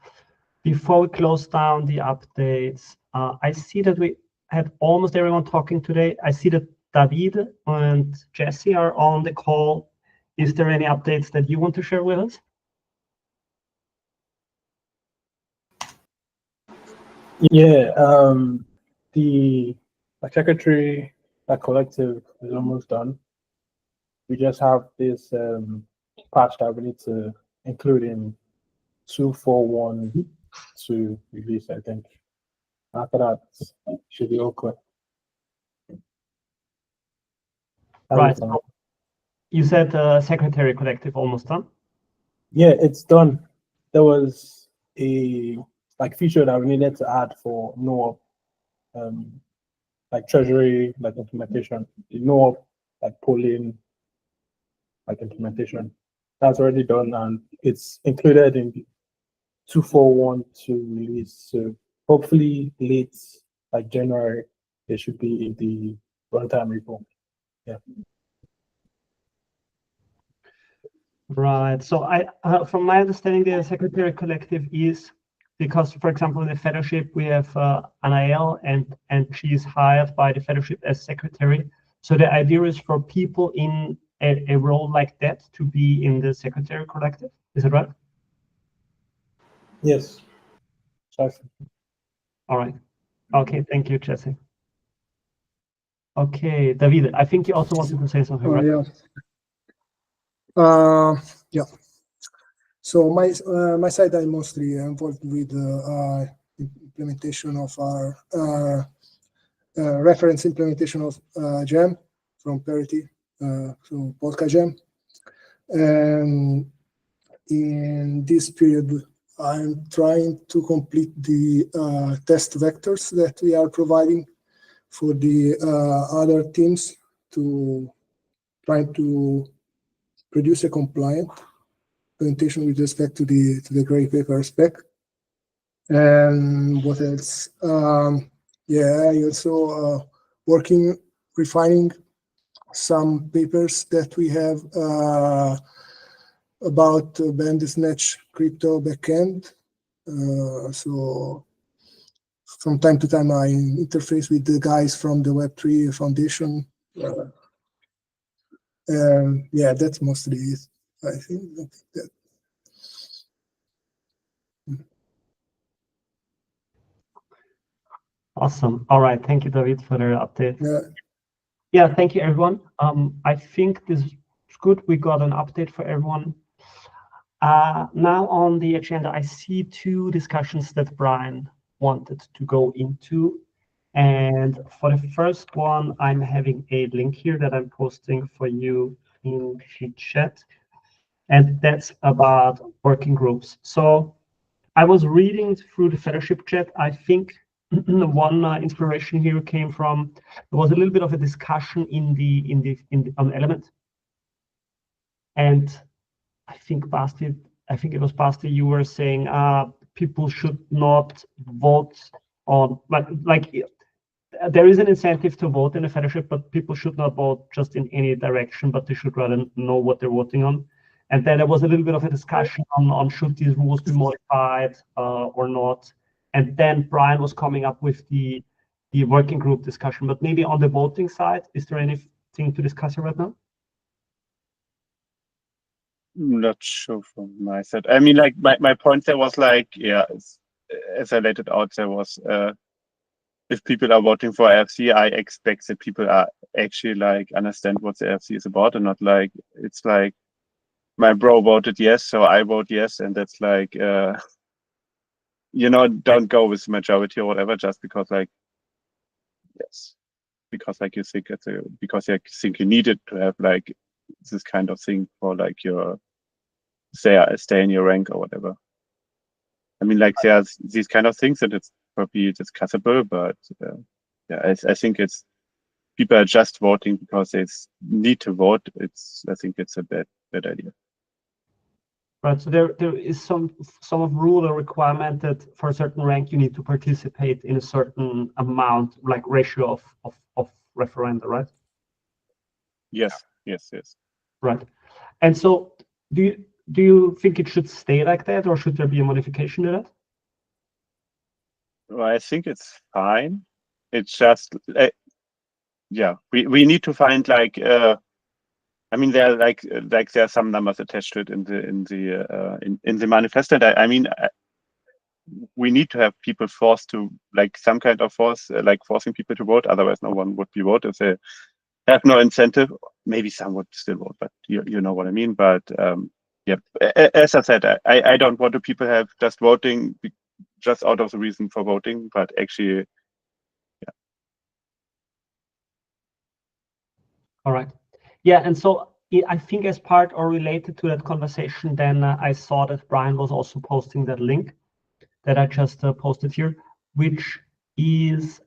Before we close down the updates, I see that we had almost everyone talking today. I see that David and Jesse are on the call. Is there any updates that you want to share with us? Yeah, the Secretary collective is almost done. We just have this patch that we need to include in 2.4.1 to release, I think. After that, should be okay. Right. You said Secretary collective almost done? Yeah, it's done. There was a feature that we needed to add for NoOp, treasury implementation, the NoOp polling implementation. That's already done and it's included in 2.4.1 to release. So hopefully late January, it should be in the runtime repo. Yeah. Right. So I, from my understanding, the Secretary collective is because, for example, in the fellowship we have Anael and she's hired by the fellowship as secretary. So the idea is for people in a role like that to be in the Secretary collective. Is that right? Yes. All right. Okay. Thank you, Jesse. Okay, David, I think you also wanted to say something, right? Yeah. So my side, I'm mostly involved with the implementation of our reference implementation of gem from Parity, so Polka gem. And in this period, I'm trying to complete the test vectors that we are providing for the other teams to try to produce a compliant implementation with respect to the gray paper spec. And what else? Yeah, I also refining some papers that we have about Bandersnatch crypto backend. So from time to time, I interface with the guys from the Web3 Foundation. Yeah, that's mostly it. I think that. Awesome. All right. Thank you, David, for the update. Yeah. Yeah, thank you, everyone. I think this is good. We got an update for everyone. Now on the agenda, I see two discussions that Brian wanted to go into. And for the first one, I'm having a link here that I'm posting for you in the chat. And that's about working groups. So I was reading through the fellowship chat. I think one inspiration here came from, there was a little bit of a discussion in the Element. And I think Basti, it was Basti, you were saying people should not vote on, like there is an incentive to vote in a fellowship, but people should not vote just in any direction, but they should rather know what they're voting on. And then there was a little bit of a discussion on should these rules be modified or not. And then Brian was coming up with the working group discussion. But maybe on the voting side, is there anything to discuss here right now? Not sure from my side. I mean, like my point there was like, yeah, as I laid it out, there was if people are voting for RFC, I expect that people are actually like understand what the RFC is about, and not like it's like my bro voted yes, so I vote yes, and that's like you know, don't go with the majority or whatever just because like yes, because like you think it's because you think you need it to have like this kind of thing for like your stay in your rank or whatever. I mean, like there's these kind of things that it's probably discussable, but yeah, I think it's people are just voting because they need to vote. I think it's a bad idea. Right. So there is some of rule or requirement that for a certain rank you need to participate in a certain amount, like ratio of referenda, right? Yes. Right. And so do you think it should stay like that, or should there be a modification to that? Well, I think it's fine. It's just yeah, we need to find like I mean there are like there are some numbers attached to it in the manifest, and I mean we need to have people forced to like some kind of force like forcing people to vote, otherwise no one would be vote if they have no incentive. Maybe some would still vote, but you know what I mean. But yeah, as I said, I don't want to people have just voting just out of the reason for voting, but actually yeah. All right. Yeah, and so I think as part or related to that conversation, then I saw that Brian was also posting that link that I just posted here, which is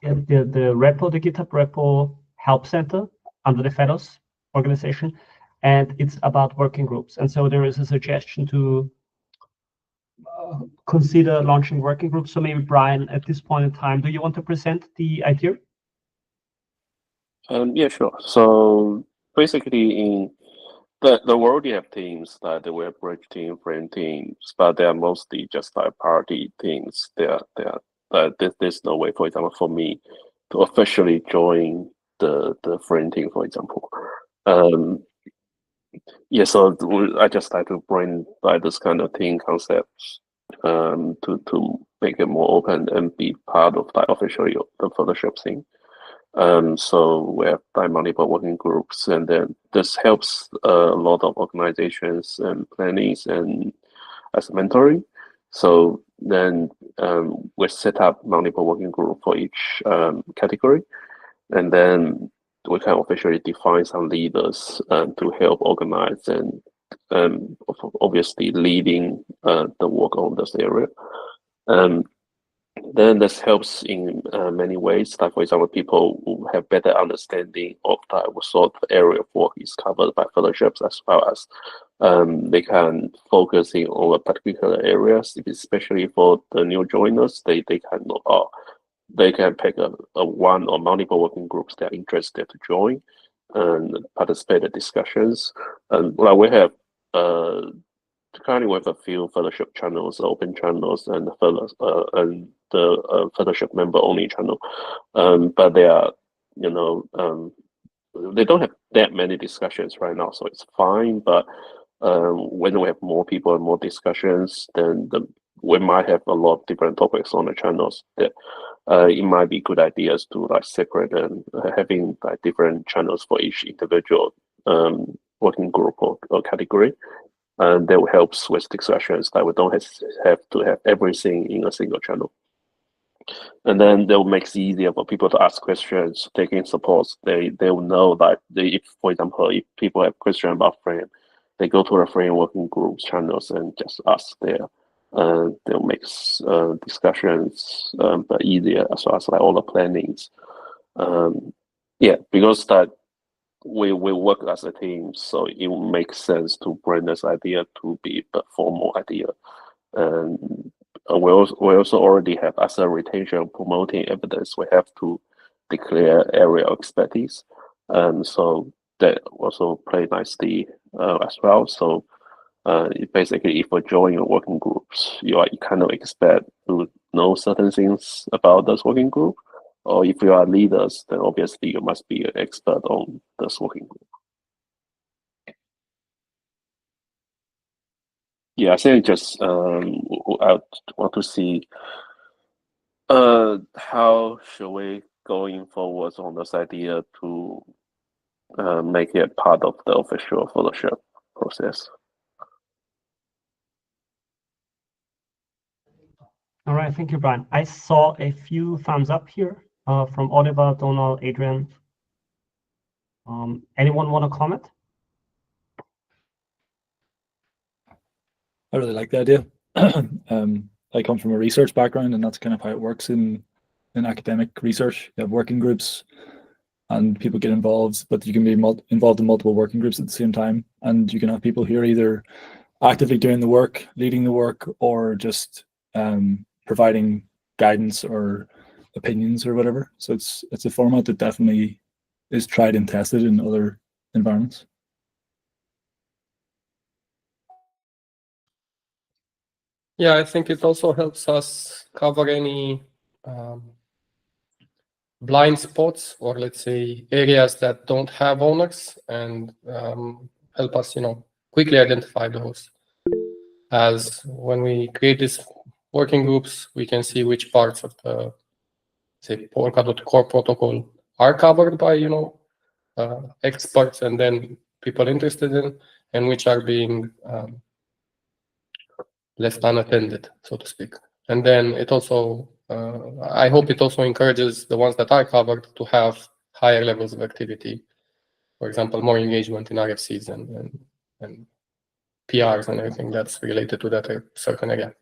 the repo, the GitHub repo help center under the Fellows organization, and it's about working groups. And so there is a suggestion to consider launching working groups. So maybe Brian, at this point in time, do you want to present the idea? Yeah, sure. So basically, in the world, you have teams like the web bridge team, frame teams, but they are mostly just like party teams. There's no way, for example, for me to officially join the frame team, for example. Yeah, so I just like to bring like this kind of team concepts to make it more open and be part of like officially the Photoshop thing. So we have like multiple working groups, and then this helps a lot of organizations and plannings and as mentoring. So then we set up multiple working group for each category, and then we can officially define some leaders to help organize and obviously leading the work on this area. Then this helps in many ways. Like for example, people who have better understanding of what sort of area of work is covered by fellowships, as well as they can focus in on a particular areas, especially for the new joiners. They can pick a one or multiple working groups they're interested to join and participate in discussions. And well, we have currently we have a few fellowship channels, open channels, and the fellowship member only channel. But they are, they don't have that many discussions right now, so it's fine. But when we have more people and more discussions, then we might have a lot of different topics on the channels that it might be good ideas to like separate and having like different channels for each individual working group or category. And that helps with discussions that we don't have to have everything in a single channel. And then that makes it easier for people to ask questions, taking support. They will know that if, for example, if people have questions about frame, they go to the frame working groups channels and just ask there. That makes discussions but easier, as well as like all the plannings. Yeah, because that we work as a team, so it makes sense to bring this idea to be a formal idea. And we also already have, as a retention promoting evidence, we have to declare area of expertise, and so that also play nicely as well. So basically, if you join your working groups, you kind of expect to know certain things about this working group, or if you are leaders, then obviously you must be an expert on this working group. Yeah, I think just I want to see how should we going forward on this idea to make it part of the official Photoshop process. All right, thank you, Brian. I saw a few thumbs up here from Oliver, Donald, Adrian. Anyone want to comment? I really like the idea. I come from a research background, and that's kind of how it works in academic research. You have working groups, and people get involved, but you can be involved in multiple working groups at the same time, and you can have people here either actively doing the work, leading the work, or just providing guidance or opinions or whatever. So it's a format that definitely is tried and tested in other environments. Yeah, I think it also helps us cover any blind spots, or let's say areas that don't have owners, and help us, quickly identify those. As when we create these working groups, we can see which parts of the, say, Polkadot core protocol are covered by, experts and then people interested in, and which are being left unattended, so to speak. And then it also, I hope it also encourages the ones that are covered to have higher levels of activity. For example, more engagement in RFCs and PRs and everything that's related to that certain area.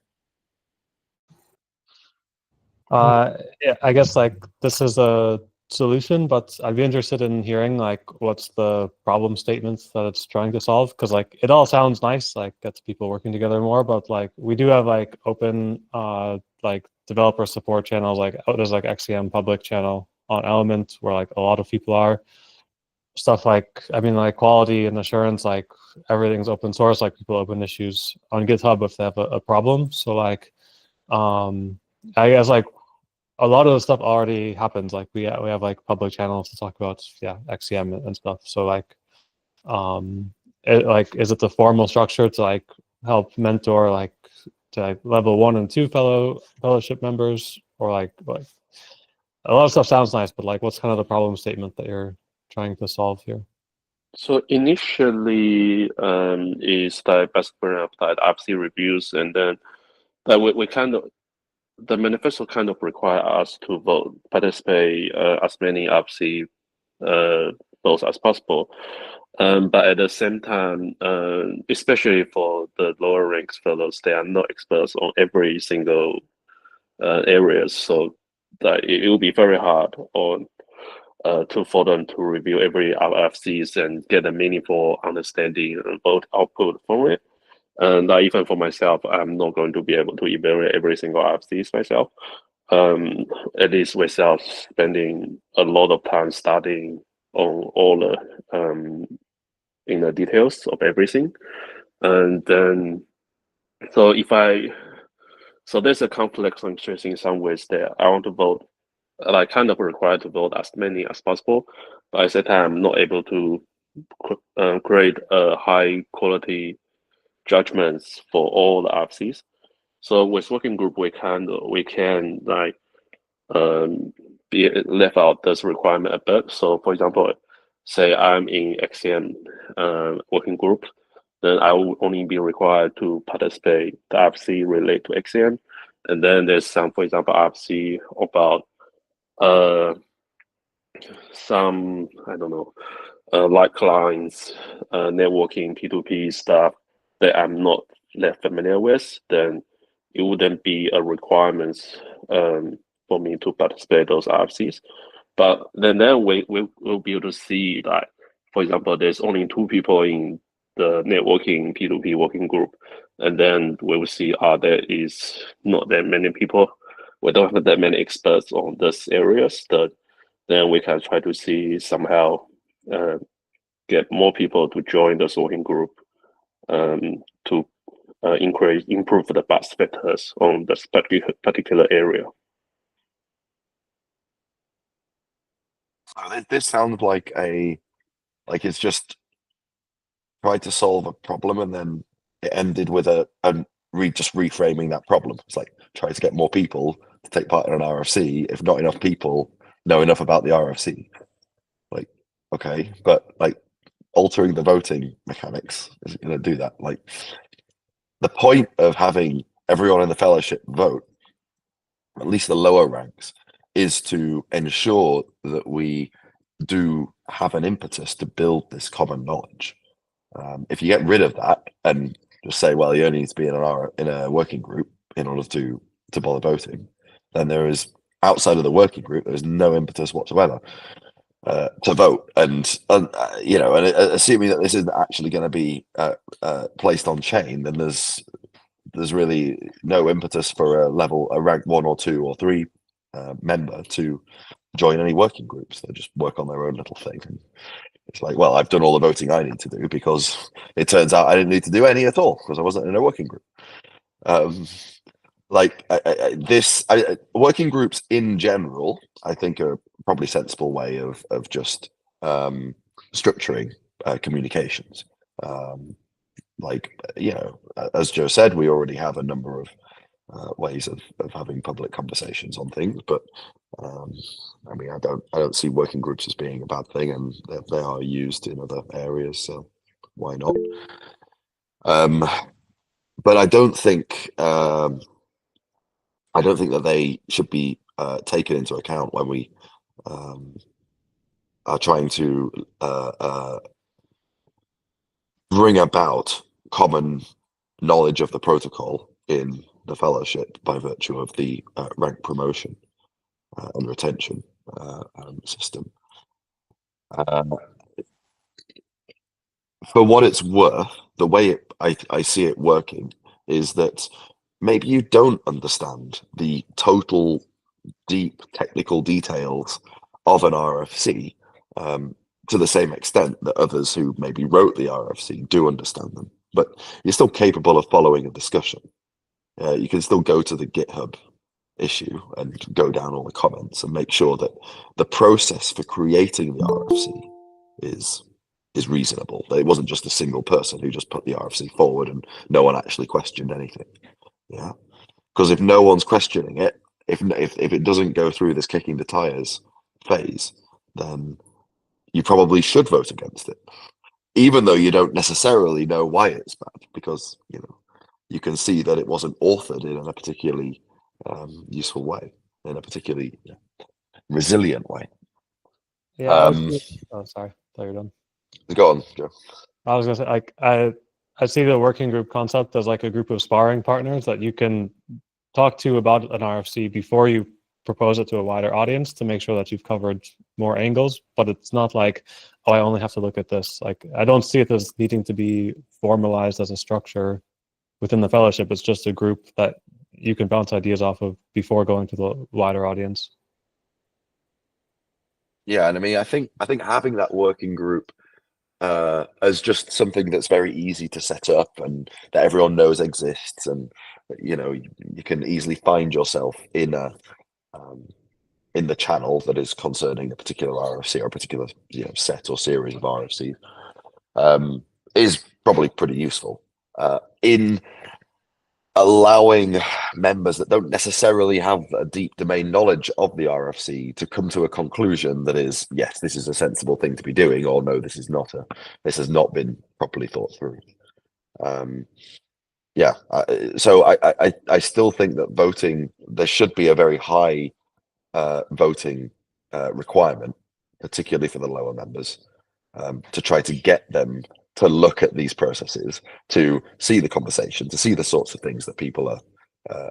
Yeah, I guess like this is a solution, but I'd be interested in hearing like what's the problem statements that it's trying to solve, because like it all sounds nice, like gets people working together more, but like we do have like open like developer support channels, like there's like XCM public channel on Element where like a lot of people are. Stuff like, I mean, like quality and assurance, like everything's open source, like people open issues on GitHub if they have a problem. So like I guess like a lot of the stuff already happens. Like we have like public channels to talk about, yeah, XCM and stuff. So like, is it the formal structure to like help mentor like to like level 1 and 2 fellowship members, or like a lot of stuff sounds nice, but like what's kind of the problem statement that you're trying to solve here? So initially, is the best of that RFC reviews, and then we kind of, the manifesto kind of require us to participate as many RFC votes as possible. But at the same time, especially for the lower ranks fellows, they are not experts on every single areas, so that it will be very hard for them to review every RFCs and get a meaningful understanding and vote output from it. And even for myself, I'm not going to be able to evaluate every single RFCs myself. At least without spending a lot of time studying on all the in the details of everything. And then, so there's a conflict of interest in some ways there. I want to vote, like kind of required to vote as many as possible, but at the same time, I'm not able to create a high quality judgments for all the RFCs. So with working group, we can like be left out this requirement a bit. So for example, say I'm in XCM working group, then I will only be required to participate the RFC related to XCM. And then there's some, for example, RFC about some, I don't know, like clients, networking, P2P stuff that I'm not that familiar with, then it wouldn't be a requirement for me to participate those RFCs. But then we will be able to see, like, for example, there's only 2 people in the networking P2P working group, and then we will see there is not that many people. We don't have that many experts on these areas. Then we can try to see somehow get more people to join the working group to improve the best vectors on this particular area. So this sounds like it's just tried to solve a problem and then it ended with just reframing that problem. It's like try to get more people to take part in an RFC if not enough people know enough about the RFC. Like, okay, but like altering the voting mechanics isn't going to do that. Like, the point of having everyone in the fellowship vote, at least the lower ranks, is to ensure that we do have an impetus to build this common knowledge. If you get rid of that and just say, well, you only need to be in a working group in order to bother voting, then there is, outside of the working group, there is no impetus whatsoever to vote. And assuming that this isn't actually going to be placed on chain, then there's really no impetus for a rank 1 or 2 or 3 member to join any working groups. They just work on their own little thing. And it's like, well, I've done all the voting I need to do because it turns out I didn't need to do any at all because I wasn't in a working group. Working groups in general, I think, are probably a sensible way of just structuring communications. As Joe said, we already have a number of ways of having public conversations on things, but I don't see working groups as being a bad thing, and they are used in other areas, so why not? But I don't think that they should be taken into account when we are trying to bring about common knowledge of the protocol in the fellowship by virtue of the rank promotion and retention system. For what it's worth, the way I see it working is that maybe you don't understand the total deep technical details of an RFC to the same extent that others who maybe wrote the RFC do understand them, but you're still capable of following a discussion. You can still go to the GitHub issue and go down all the comments and make sure that the process for creating the RFC is reasonable. That it wasn't just a single person who just put the RFC forward and no one actually questioned anything. Yeah, because if no one's questioning it, if it doesn't go through this kicking the tires phase, then you probably should vote against it, even though you don't necessarily know why it's bad, because you can see that it wasn't authored in a particularly useful way, in a particularly resilient way. Yeah. Sorry, thought you were done. Go on, Joe. I was gonna say, I see the working group concept as like a group of sparring partners that you can talk to about an RFC before you propose it to a wider audience to make sure that you've covered more angles. But it's not like, oh, I only have to look at this. Like, I don't see it as needing to be formalized as a structure within the fellowship. It's just a group that you can bounce ideas off of before going to the wider audience. Yeah, and I think having that working group as just something that's very easy to set up and that everyone knows exists, and you can easily find yourself in the channel that is concerning a particular RFC or a particular set or series of RFCs is probably pretty useful in allowing members that don't necessarily have a deep domain knowledge of the RFC to come to a conclusion that is, yes, this is a sensible thing to be doing, or no, this is not this has not been properly thought through. So I still think that voting, there should be a very high voting requirement, particularly for the lower members, to try to get them to look at these processes, to see the conversation, to see the sorts of things that people are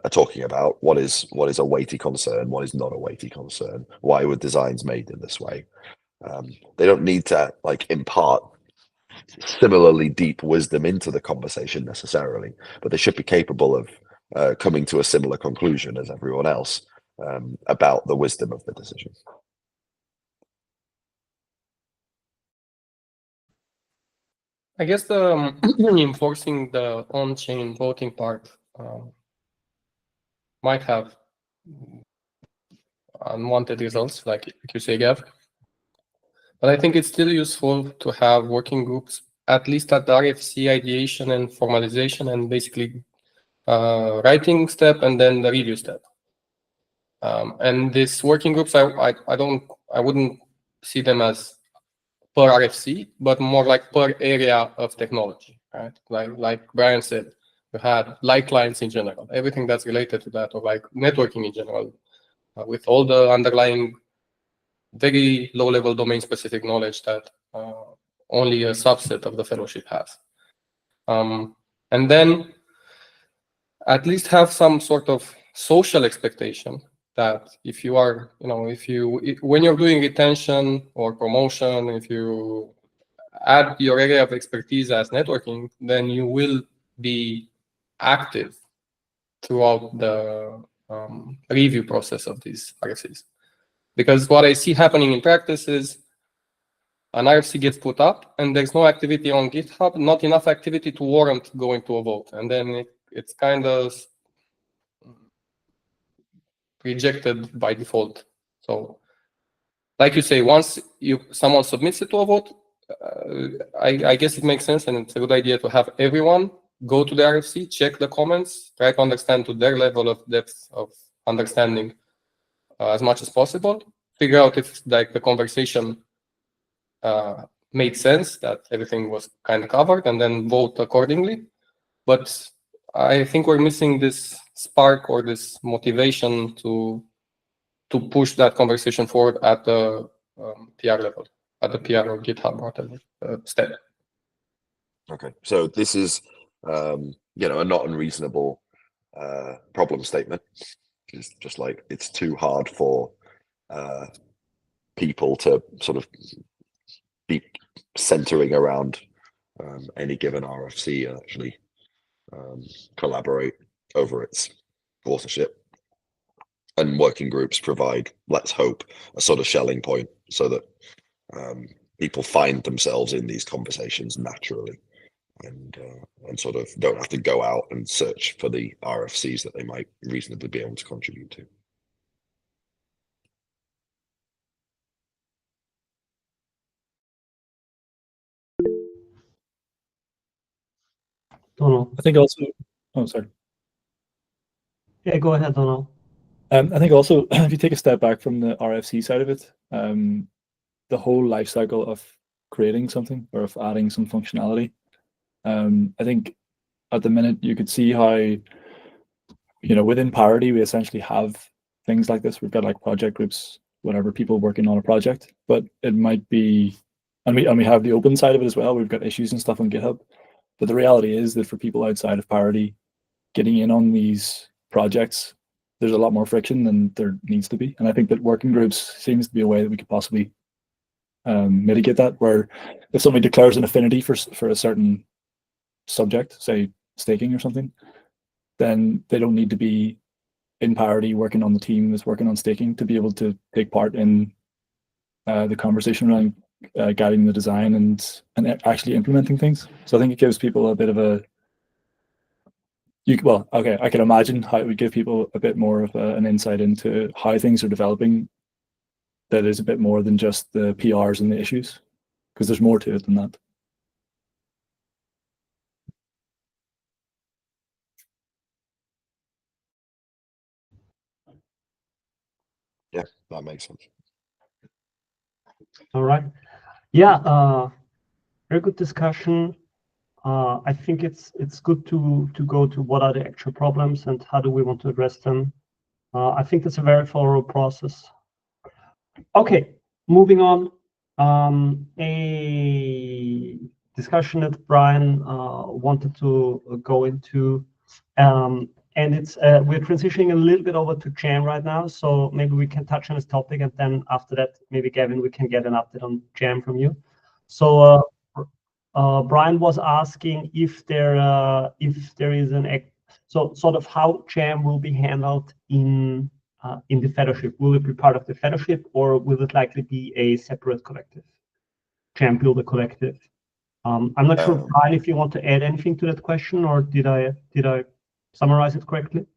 talking about. What is a weighty concern? What is not a weighty concern? Why were designs made in this way? They don't need to like impart similarly deep wisdom into the conversation necessarily, but they should be capable of coming to a similar conclusion as everyone else about the wisdom of the decision. I guess the enforcing the on-chain voting part might have unwanted results, like you say, Gav. But I think it's still useful to have working groups, at least at the RFC ideation and formalization, and basically writing step and then the review step. And these working groups, I wouldn't see them as per RFC, but more like per area of technology, right? Like Brian said, you had light lines in general, everything that's related to that, or like networking in general, with all the underlying very low-level domain-specific knowledge that only a subset of the fellowship has. And then at least have some sort of social expectation that if you are, when you're doing retention or promotion, if you add your area of expertise as networking, then you will be active throughout the review process of these RFCs. Because what I see happening in practice is an RFC gets put up and there's no activity on GitHub, not enough activity to warrant going to a vote. And then it's kind of rejected by default. So like you say, once someone submits it to a vote, I guess it makes sense and it's a good idea to have everyone go to the RFC, check the comments, try to understand to their level of depth of understanding as much as possible, figure out if like the conversation made sense, that everything was kind of covered, and then vote accordingly. But I think we're missing this spark or this motivation to push that conversation forward at the PR level, at the PR or GitHub or whatever step. Okay, so this is a not unreasonable problem statement. It's just like it's too hard for people to sort of be centering around any given RFC and actually collaborate over its authorship. And working groups provide, let's hope, a sort of shelling point so that people find themselves in these conversations naturally and sort of don't have to go out and search for the RFCs that they might reasonably be able to contribute to. Donald. I think also, oh, sorry. Yeah, go ahead, Donald. I think also, if you take a step back from the RFC side of it, the whole life cycle of creating something or of adding some functionality, I think at the minute you could see how, within Parity, we essentially have things like this. We've got like project groups, whatever, people working on a project, but it might be, and we have the open side of it as well. We've got issues and stuff on GitHub. But the reality is that for people outside of Parity, getting in on these projects, there's a lot more friction than there needs to be. And I think that working groups seems to be a way that we could possibly mitigate that, where if somebody declares an affinity for a certain subject, say staking or something, then they don't need to be in Parity working on the team that's working on staking to be able to take part in the conversation around guiding the design and actually implementing things. So I think it gives people a bit of a, I can imagine how it would give people a bit more of an insight into how things are developing that is a bit more than just the PRs and the issues, because there's more to it than that. Yeah, that makes sense. All right. Yeah, very good discussion. I think it's good to go to what are the actual problems and how do we want to address them. I think that's a very thorough process. Okay, moving on. A discussion that Brian wanted to go into and it's we're transitioning a little bit over to Jam right now, so maybe we can touch on this topic, and then after that, maybe Gavin, we can get an update on Jam from you. So Brian was asking if there is so sort of how Jam will be handled in the fellowship. Will it be part of the fellowship, or will it likely be a separate collective? Jam Builder collective. I'm not sure, Brian, if you want to add anything to that question, or did I summarize it correctly?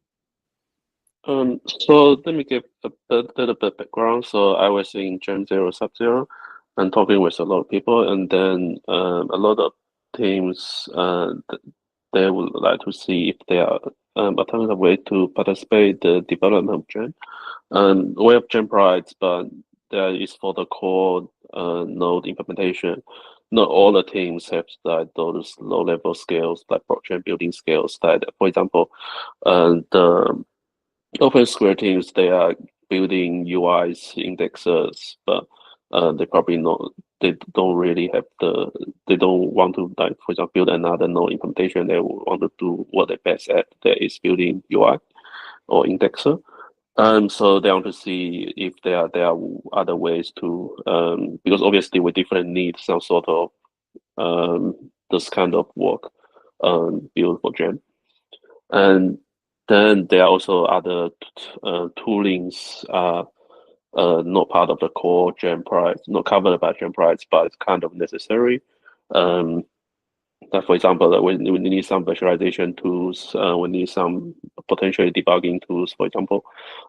So let me give a little bit background. So I was in Jam 0 Sub-Zero and talking with a lot of people, and then a lot of teams they would like to see if there are alternative way to participate the development of Jam. We have Jam Prides, but that is for the core node implementation. Not all the teams have like those low-level skills, like blockchain building skills. That, for example, the OpenSquare teams, they are building UIs, indexers, but they probably not. They don't really have they don't want to, like, for example, build another node implementation. They want to do what they're best at, that is building UI or indexer. So they want to see if there are other ways to, because obviously with different needs, some sort of this kind of work built for Jam. And then there are also other toolings not part of the core Jam Prides, not covered by Jam Prides, but it's kind of necessary. Like for example, we need some visualization tools, we need some potentially debugging tools, for example,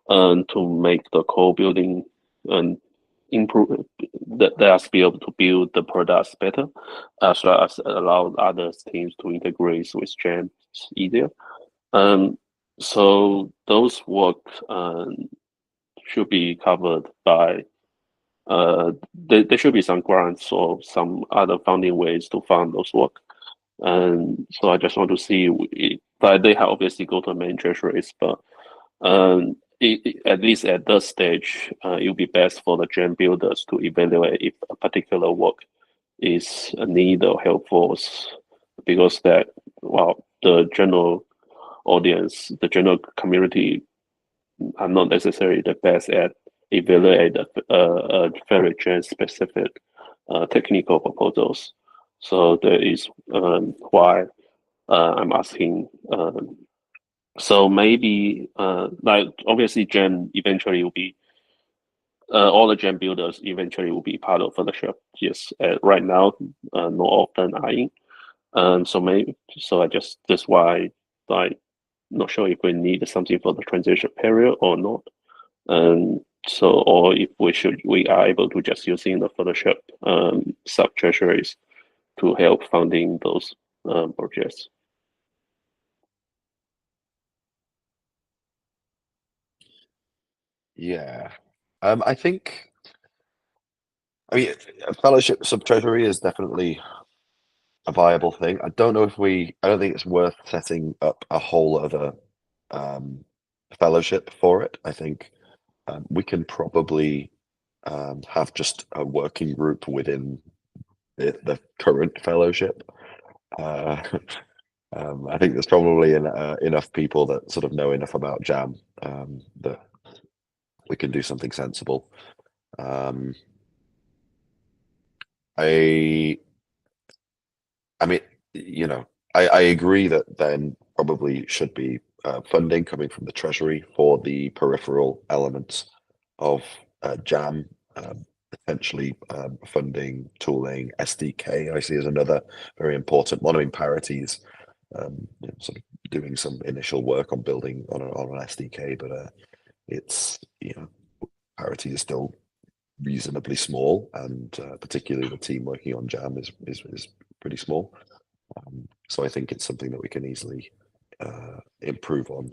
to make the core building and improve let us be able to build the products better, as well as allow other teams to integrate with Jam easier. So those work should be covered by there should be some grants or some other funding ways to fund those work. And so I just want to see but they have obviously go to main treasuries, but at least at this stage, it would be best for the Jam builders to evaluate if a particular work is a need or helpful, because that, well, the general audience, the general community are not necessarily the best at evaluate a very Jam specific technical proposals. So that is why I'm asking. So maybe, like obviously Jam eventually will be, all the Jam builders eventually will be part of fellowship. Yes, right now, not often are in. So I just, that's why, like, not sure if we need something for the transition period or not. So, or if we are able to just using the fellowship sub treasuries to help funding those projects. Yeah, I think, I mean, a fellowship sub-treasury is definitely a viable thing. I don't think it's worth setting up a whole other fellowship for it. I think we can probably have just a working group within the current fellowship. I think there's probably enough people that sort of know enough about Jam that we can do something sensible. I mean, you know, I agree that then probably should be funding coming from the Treasury for the peripheral elements of Jam, potentially funding, tooling, SDK. I see as another very important one. I mean, Parity's sort of doing some initial work on building on an SDK, but it's, you know, Parity is still reasonably small, and particularly the team working on Jam is pretty small. So I think it's something that we can easily improve on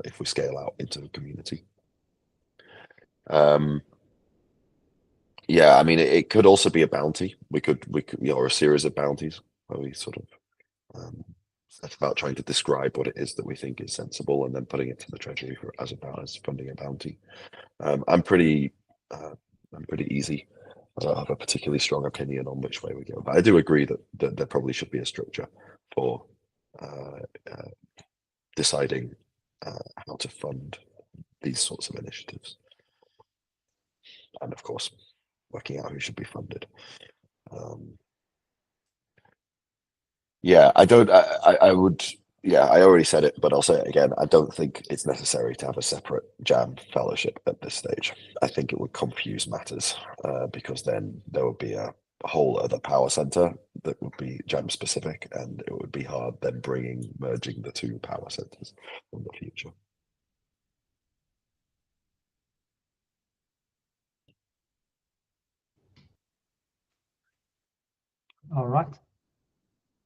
if we scale out into the community. Yeah, I mean, it could also be a bounty. We could, you know, or a series of bounties where we sort of that's about trying to describe what it is that we think is sensible, and then putting it to the Treasury as funding a bounty. I'm pretty easy. I don't have a particularly strong opinion on which way we go, but I do agree that there probably should be a structure for deciding how to fund these sorts of initiatives, and of course, working out who should be funded. Yeah, I don't. I would. Yeah, I already said it, but I'll say it again. I don't think it's necessary to have a separate Jam fellowship at this stage. I think it would confuse matters because then there would be a whole other power center that would be Jam specific, and it would be hard then merging the two power centers in the future. All right.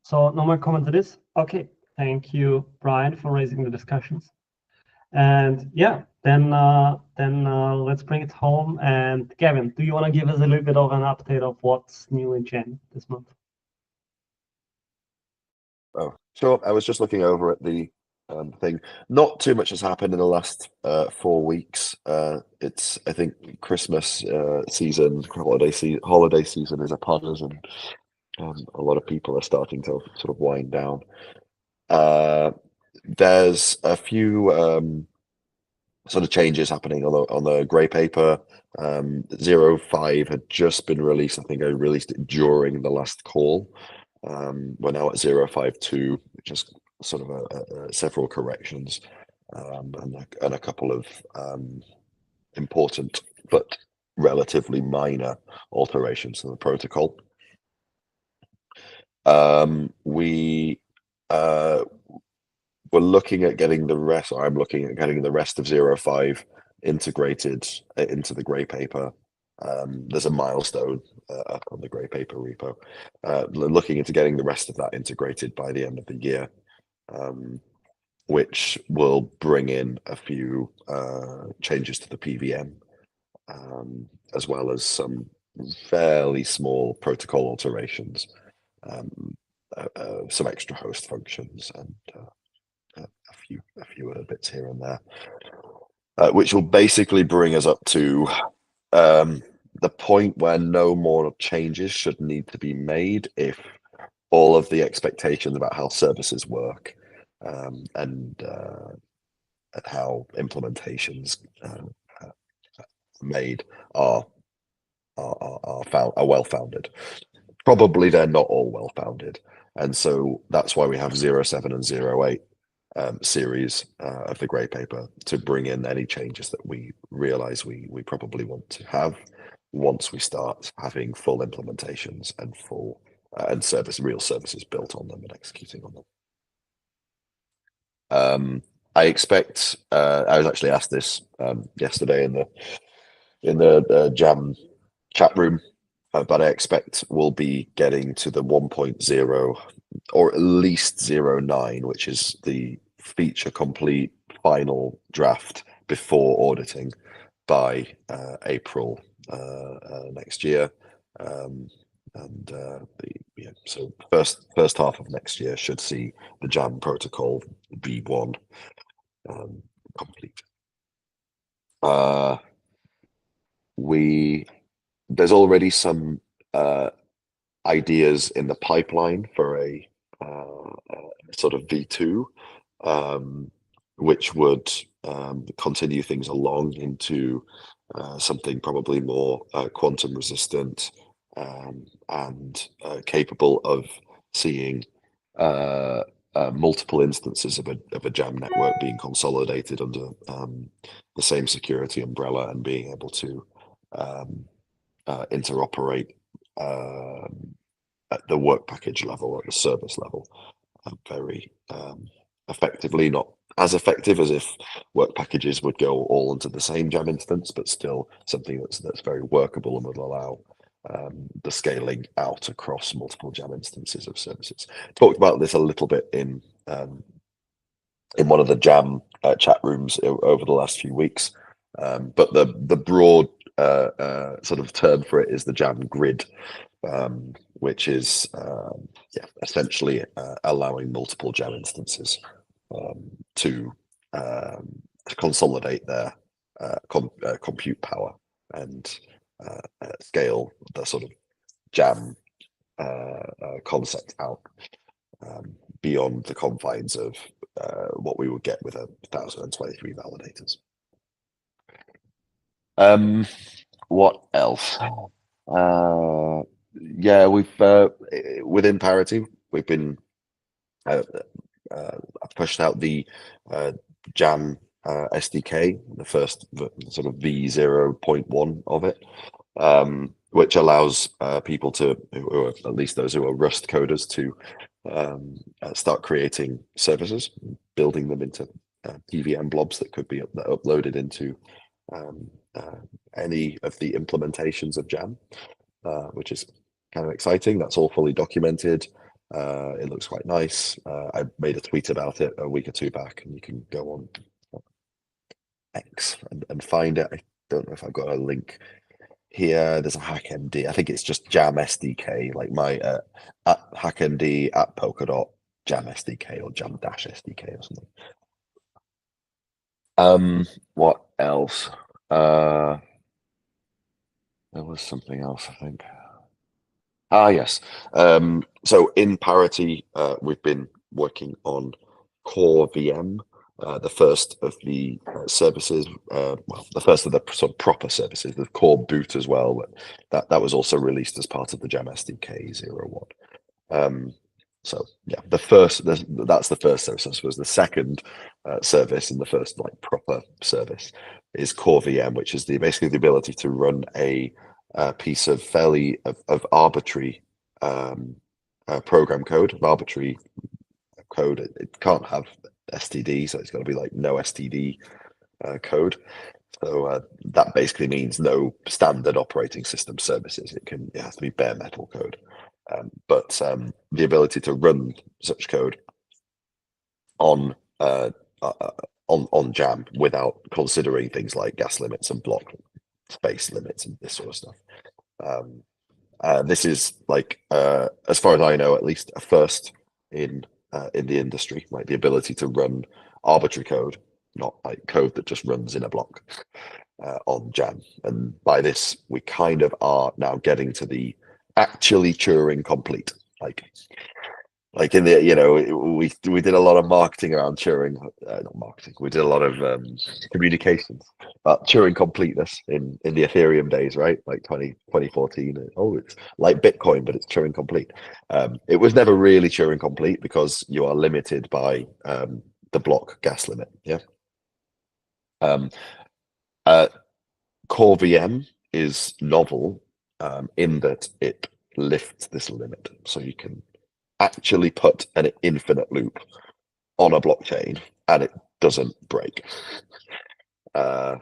So no more comment to this. Okay. Thank you, Brian, for raising the discussions. And yeah, then let's bring it home. And Gavin, do you want to give us a little bit of an update of what's new in Gen this month? Oh, sure. I was just looking over at the thing. Not too much has happened in the last 4 weeks. It's, I think, Christmas season, holiday season is upon us, and a lot of people are starting to sort of wind down. There's a few sort of changes happening on the grey paper. 0.5 had just been released. I think I released it during the last call. We're now at 0.5.2, which is sort of several corrections and a couple of important but relatively minor alterations to the protocol. We're looking at getting the rest, or I'm looking at getting the rest of 0.5 integrated into the grey paper. There's a milestone up on the grey paper repo. Looking into getting the rest of that integrated by the end of the year, which will bring in a few changes to the PVM, as well as some fairly small protocol alterations, some extra host functions, and a few other bits here and there, which will basically bring us up to the point where no more changes should need to be made if all of the expectations about how services work and how implementations made are well founded. Probably they're not all well founded, and so that's why we have 0.7 and 0.8 series of the grey paper to bring in any changes that we realize we probably want to have once we start having full implementations and full and real services built on them and executing on them. I expect I was actually asked this yesterday in the Jam chat room, but I expect we'll be getting to the 1.0 or at least 0.9, which is the feature complete final draft before auditing by April next year. So first half of next year should see the Jam protocol V1 complete. There's already some ideas in the pipeline for a sort of V2, which would continue things along into something probably more quantum resistant and capable of seeing multiple instances of a Jam network being consolidated under the same security umbrella and being able to interoperate at the work package level, at the service level, very effectively. Not as effective as if work packages would go all into the same Jam instance, but still something that's very workable and would allow the scaling out across multiple Jam instances of services. Talked about this a little bit in one of the Jam chat rooms over the last few weeks, but the broad sort of term for it is the Jam grid, which is essentially allowing multiple Jam instances to consolidate their compute power and scale the sort of Jam concept out beyond the confines of what we would get with 1,023 validators. What else? Yeah, we've within Parity, we've been pushed out the Jam SDK, the first sort of v0.1 of it, which allows people to, who are, at least those who are Rust coders, to start creating services, building them into PVM blobs that could be uploaded into any of the implementations of Jam, which is kind of exciting. That's all fully documented. It looks quite nice. I made a tweet about it a week or two back, and you can go on X and find it. I don't know if I've got a link here. There's a HackMD. I think it's just Jam SDK, like my at HackMD at Polkadot Jam SDK or Jam Dash SDK or something. What else? There was something else, I think. Yes. So in Parity, we've been working on Core VM, the first of the services, well, the first of the sort of proper services, the Core boot as well. That was also released as part of the Jam SDK 01. So yeah, that's the first service. Was the second service, and the first like proper service is Core VM, which is basically the ability to run a piece of fairly arbitrary program code, arbitrary code. It can't have STD, so it's got to be like no STD code. So that basically means no standard operating system services. It has to be bare metal code. But the ability to run such code on Jam without considering things like gas limits and block space limits and this sort of stuff. This is like, as far as I know, at least a first in the industry, like the ability to run arbitrary code, not like code that just runs in a block on Jam. And by this, we kind of are now getting to the actually Turing complete, like in the, we did a lot of marketing around Turing, not marketing, we did a lot of communications about Turing completeness in the Ethereum days, right? Like 2014. Oh, it's like Bitcoin, but it's Turing complete. It was never really Turing complete because you are limited by the block gas limit. Yeah. Core VM is novel in that it lifts this limit, so you can actually put an infinite loop on a blockchain and it doesn't break. And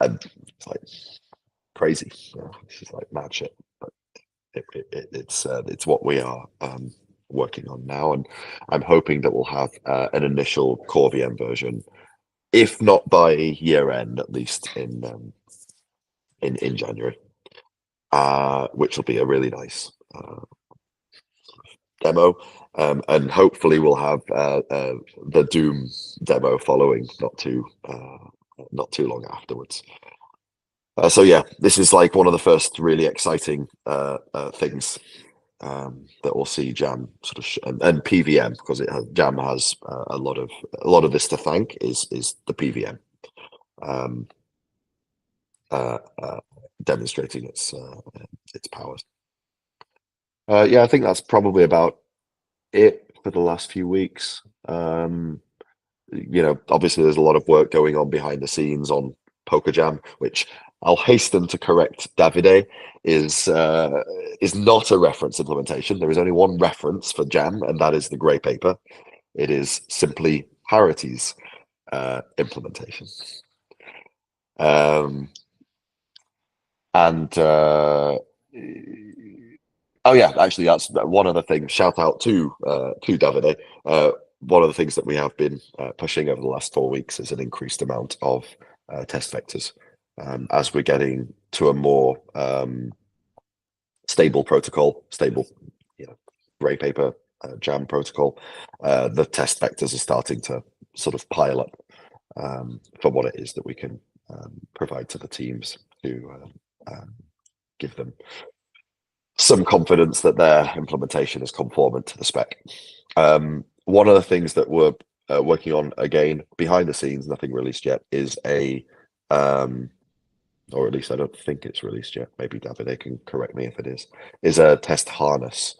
it's like crazy. It's just like mad shit. But it's what we are working on now, and I'm hoping that we'll have an initial Core VM version, if not by year end, at least in January, which will be a really nice demo, and hopefully we'll have the Doom demo following not too long afterwards. So yeah, this is like one of the first really exciting things that we'll see Jam sort of and PVM, because Jam has a lot of this to thank is the PVM demonstrating its powers. Yeah, I think that's probably about it for the last few weeks. Obviously there's a lot of work going on behind the scenes on PokerJam, which I'll hasten to correct Davide is not a reference implementation. There is only one reference for Jam, and that is the grey paper. It is simply Parity's implementation. Oh yeah, actually, that's one other thing. Shout out to Davide. One of the things that we have been pushing over the last 4 weeks is an increased amount of test vectors. As we're getting to a more stable protocol, grey paper Jam protocol, the test vectors are starting to sort of pile up for what it is that we can provide to the teams to give them some confidence that their implementation is conformant to the spec. One of the things that we're working on, again, behind the scenes, nothing released yet, is a, or at least I don't think it's released yet. Maybe Davide can correct me if it is a test harness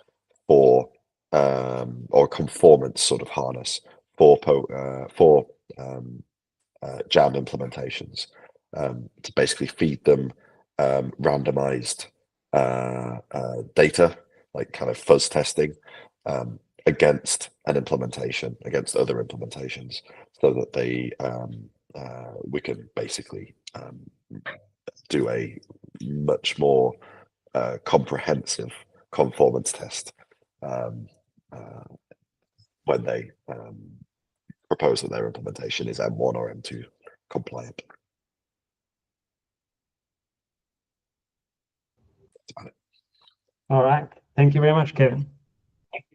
for, or conformance sort of harness for Jam implementations, to basically feed them randomized data, like kind of fuzz testing, against an implementation, against other implementations, so that they we can basically do a much more comprehensive conformance test when they propose that their implementation is M1 or M2 compliant. All right. Thank you very much, Kevin.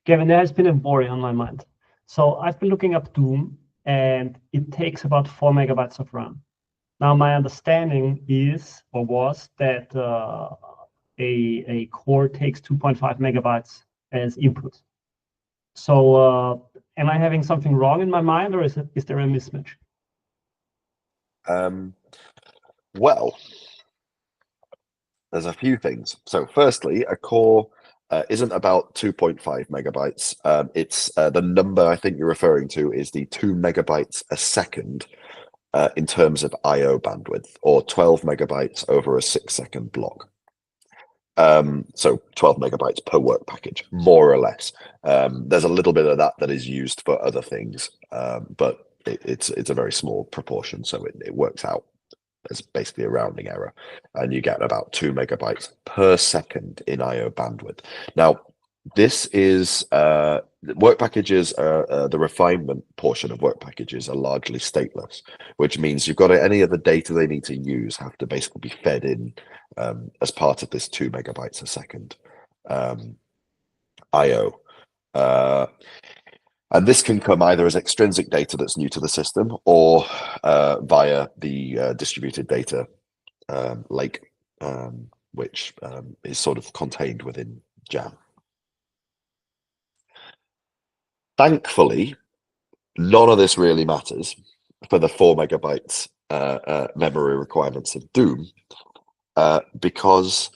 Kevin, there has been a worry on my mind. So I've been looking up Doom, and it takes about 4 megabytes of RAM. Now, my understanding is, or was, that a core takes 2.5 megabytes as input. So am I having something wrong in my mind, or is there a mismatch? Well, there's a few things. So firstly, a core isn't about 2.5 megabytes. It's the number I think you're referring to is the 2 megabytes a second in terms of IO bandwidth, or 12 megabytes over a 6-second block. So 12 megabytes per work package, more or less. There's a little bit of that is used for other things, but it's a very small proportion, so it works out as basically a rounding error, and you get about 2 megabytes per second in IO bandwidth. Now, this is work packages. The refinement portion of work packages are largely stateless, which means you've got any of the data they need to use have to basically be fed in as part of this 2 megabytes a second IO. And this can come either as extrinsic data that's new to the system, or via the distributed data lake, which is sort of contained within Jam. Thankfully, none of this really matters for the 4 megabytes memory requirements of Doom, because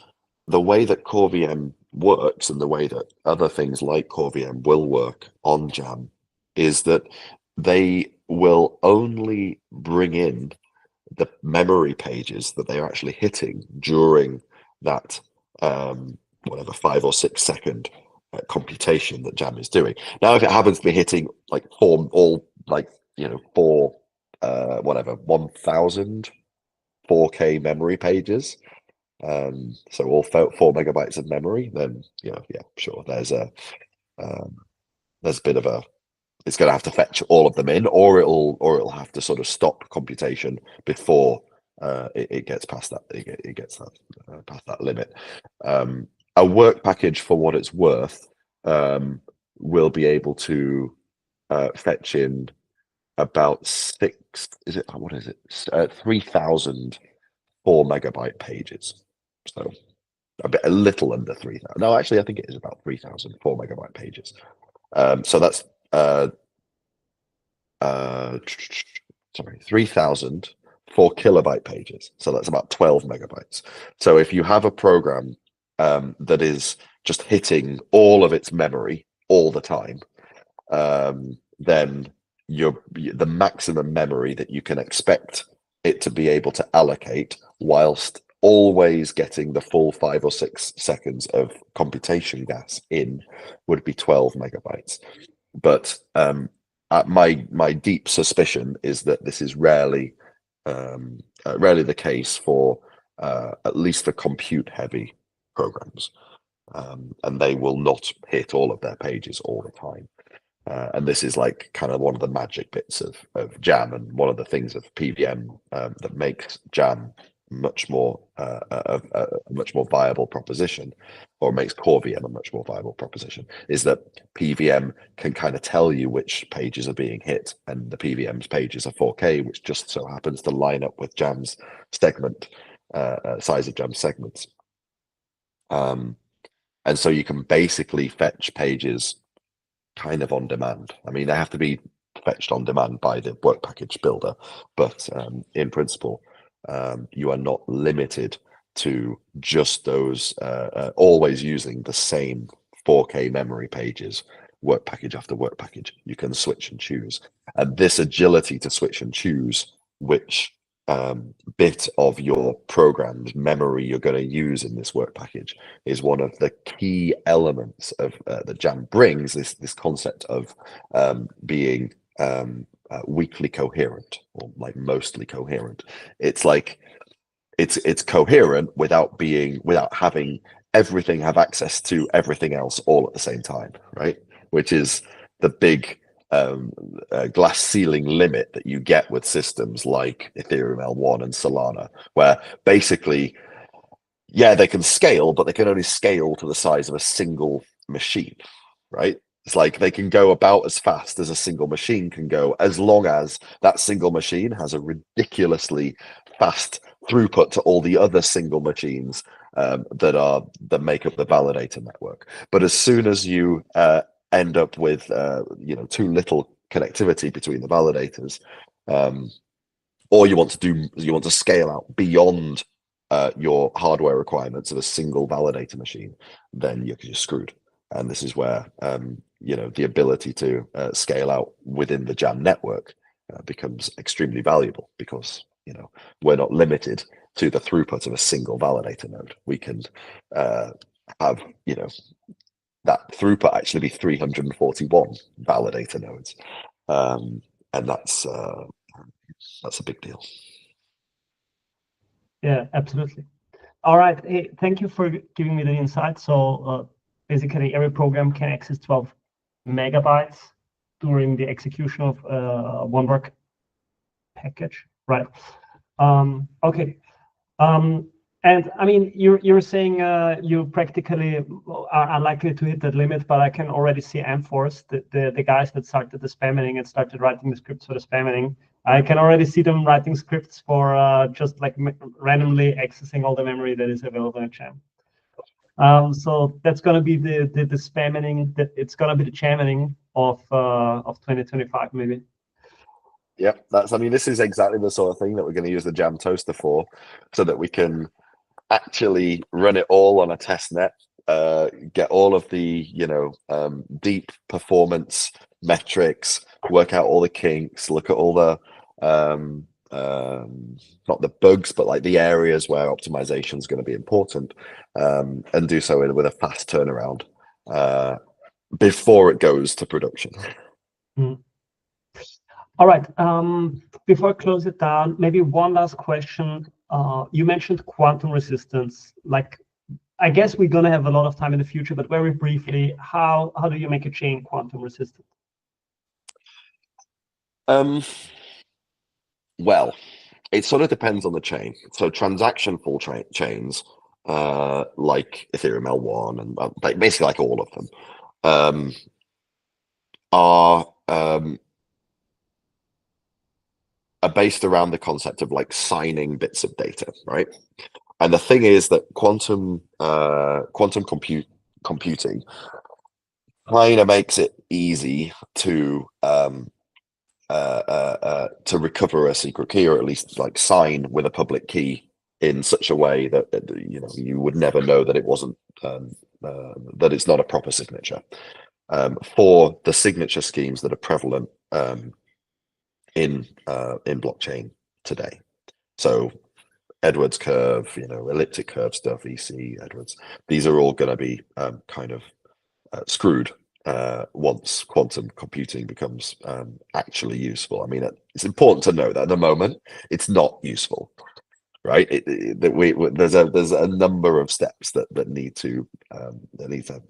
the way that CoreVM works, and the way that other things like CoreVM will work on Jam, is that they will only bring in the memory pages that they're actually hitting during that whatever 5 or 6 second computation that Jam is doing. Now, if it happens to be hitting like whatever 1000 4K memory pages, so all 4 megabytes of memory, then yeah, sure, there's a bit of a, it's going to have to fetch all of them in, or it'll have to sort of stop computation before it gets past that. It gets that past that limit. A work package, for what it's worth, will be able to fetch in about 3,000 4 megabyte pages. So a little under 3,000. No, actually, I think it is about 3,000 4 megabyte pages. So that's 3,000 4 kilobyte pages. So that's about 12 megabytes. So if you have a program that is just hitting all of its memory all the time, then the maximum memory that you can expect it to be able to allocate, whilst always getting the full 5 or 6 seconds of computation gas in, would be 12 megabytes. But my deep suspicion is that this is rarely the case for at least the compute heavy programs, and they will not hit all of their pages all the time. And this is like kind of one of the magic bits of Jam, and one of the things of PVM that makes Jam much more a much more viable proposition, or makes CoreVM a much more viable proposition, is that PVM can kind of tell you which pages are being hit, and the PVM's pages are 4K, which just so happens to line up with Jam's segment size of Jam's segments. And so you can basically fetch pages kind of on demand. I mean, they have to be fetched on demand by the work package builder. But in principle, you are not limited to just those always using the same 4K memory pages, work package after work package. You can switch and choose. And this agility to switch and choose which bit of your program's memory you're going to use in this work package is one of the key elements of that Jam brings, this concept of being weakly coherent, or like mostly coherent. It's like it's coherent without having everything have access to everything else all at the same time, right? Which is the big glass ceiling limit that you get with systems like Ethereum L1 and Solana, where basically, yeah, they can scale, but they can only scale to the size of a single machine, right? It's like they can go about as fast as a single machine can go, as long as that single machine has a ridiculously fast throughput to all the other single machines that make up the validator network. But as soon as you end up with too little connectivity between the validators, or you want to scale out beyond your hardware requirements of a single validator machine, then you're screwed. And this is where the ability to scale out within the Jam network becomes extremely valuable, because we're not limited to the throughput of a single validator node. We can have that throughput actually be 341 validator nodes, and that's a big deal. Yeah, absolutely. All right, hey, thank you for giving me the insight. So basically, every program can access 12 megabytes during the execution of one work package, right? Okay. And I mean, you're saying you practically are unlikely to hit that limit, but I can already see Amforce, the guys that started the spamming and started writing the scripts for the spamming. I can already see them writing scripts for just like randomly accessing all the memory that is available in Jam. So that's going to be the spamming. It's going to be the jamming of 2025, maybe. Yeah, this is exactly the sort of thing that we're going to use the Jam toaster for, so that we can actually run it all on a test net, get all of the deep performance metrics, work out all the kinks, look at all the not the bugs, but like the areas where optimization is going to be important, and do so with a fast turnaround before it goes to production. Mm. All right. Before I close it down, maybe one last question. You mentioned quantum resistance. Like, I guess we're going to have a lot of time in the future, but very briefly, how do you make a chain quantum resistant? Well, it sort of depends on the chain. So transaction-full chains, like Ethereum L1 and basically like all of them, are based around the concept of like signing bits of data, right? And the thing is that quantum computing kind of makes it easy to recover a secret key, or at least like sign with a public key in such a way that you would never know that it wasn't that it's not a proper signature, for the signature schemes that are prevalent in blockchain today. So Edwards curve, elliptic curve stuff, EC, Edwards, these are all going to be kind of screwed once quantum computing becomes actually useful. I mean, it's important to know that at the moment it's not useful, right? There's a number of steps that need to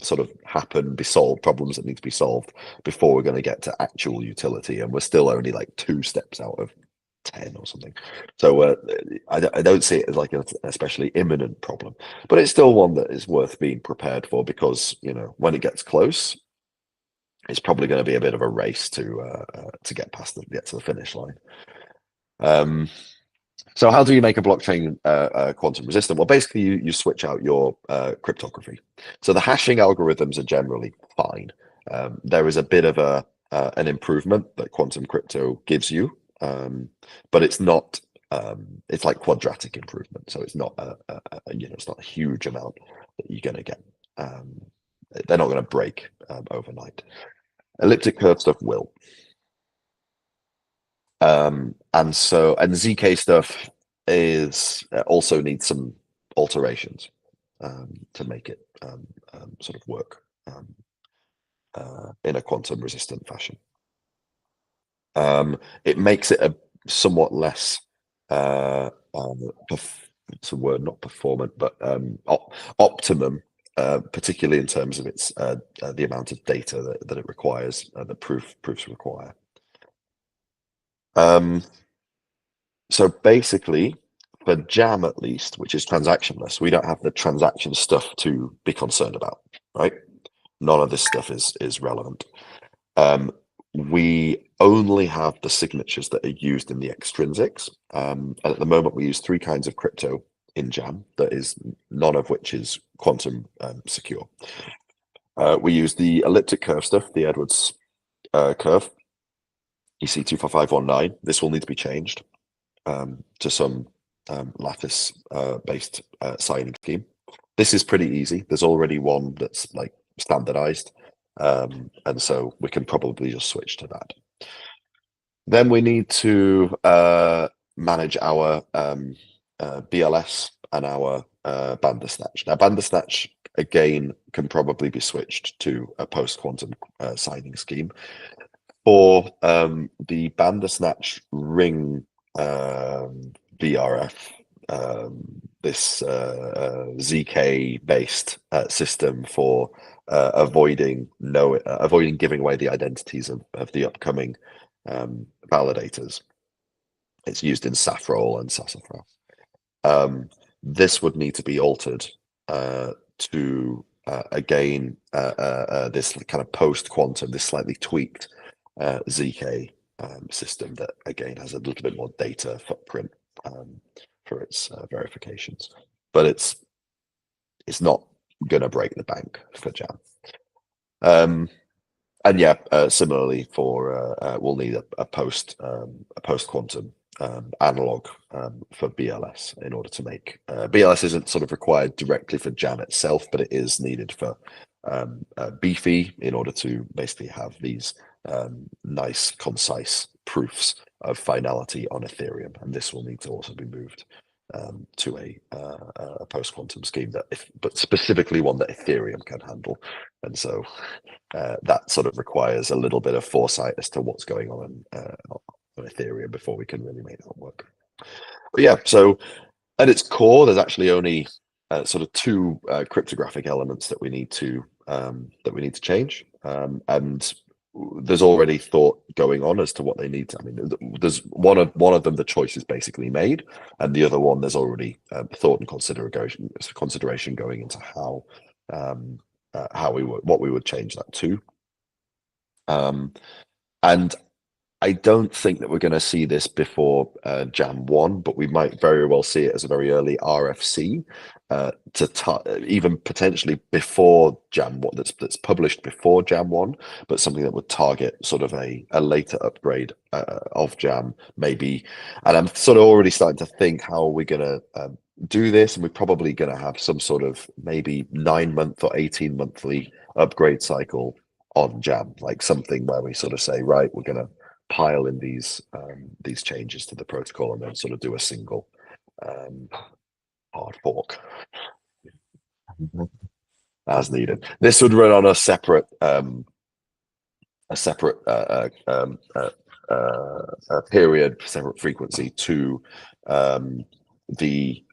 sort of happen, be solved, problems that need to be solved before we're going to get to actual utility, and we're still only like 2 steps out of 10 or something. So I don't see it as like an especially imminent problem, but it's still one that is worth being prepared for, because when it gets close, it's probably going to be a bit of a race to get to the finish line. So how do you make a blockchain quantum resistant? Well, basically you switch out your cryptography. So the hashing algorithms are generally fine. There is a bit of a an improvement that quantum crypto gives you, but it's not. It's like quadratic improvement, so it's not it's not a huge amount that you're going to get. They're not going to break overnight. Elliptic curve stuff will. And ZK stuff is also needs some alterations to make it sort of work in a quantum resistant fashion. It makes it a somewhat less it's a word, not performant, but optimum, particularly in terms of its the amount of data that it requires, that proofs require. So basically, for Jam at least, which is transactionless, we don't have the transaction stuff to be concerned about, right? None of this stuff is relevant. We only have the signatures that are used in the extrinsics. And at the moment, we use 3 kinds of crypto in Jam, that is none of which is quantum secure. We use the elliptic curve stuff, the Edwards curve, EC 24519. This will need to be changed to some lattice based signing scheme. This is pretty easy. There's already one that's like standardized. And so we can probably just switch to that. Then we need to manage our BLS and our Bandersnatch. Now, Bandersnatch, again, can probably be switched to a post-quantum signing scheme. For the Bandersnatch ring BRF, this ZK-based system for avoiding giving away the identities of the upcoming validators. It's used in Safrole and Sassafras. This would need to be altered to again this kind of post-quantum, this slightly tweaked ZK system that again has a little bit more data footprint for its verifications, but it's not gonna break the bank for Jam. And yeah, similarly for we'll need a post quantum analog for BLS in order to make BLS isn't sort of required directly for Jam itself, but it is needed for Beefy in order to basically have these nice, concise proofs of finality on Ethereum, and this will need to also be moved to a post-quantum scheme but specifically one that Ethereum can handle, and so that sort of requires a little bit of foresight as to what's going on Ethereum before we can really make that work. But yeah, so at its core, there's actually only sort of 2 cryptographic elements that we need to change, and there's already thought going on as to what they need to. I mean, there's one of them, the choice is basically made, and the other one, there's already thought and consideration going into how what we would change that to. And I don't think that we're going to see this before Jam 1, but we might very well see it as a very early RFC even potentially before Jam 1, that's published before Jam 1, but something that would target sort of a later upgrade of Jam, maybe. And I'm sort of already starting to think, how are we going to do this? And we're probably going to have some sort of maybe 9-month or 18-monthly upgrade cycle on Jam, like something where we sort of say, right, we're going to pile in these changes to the protocol and then sort of do a single hard fork as needed. This would run on a separate period, separate frequency to the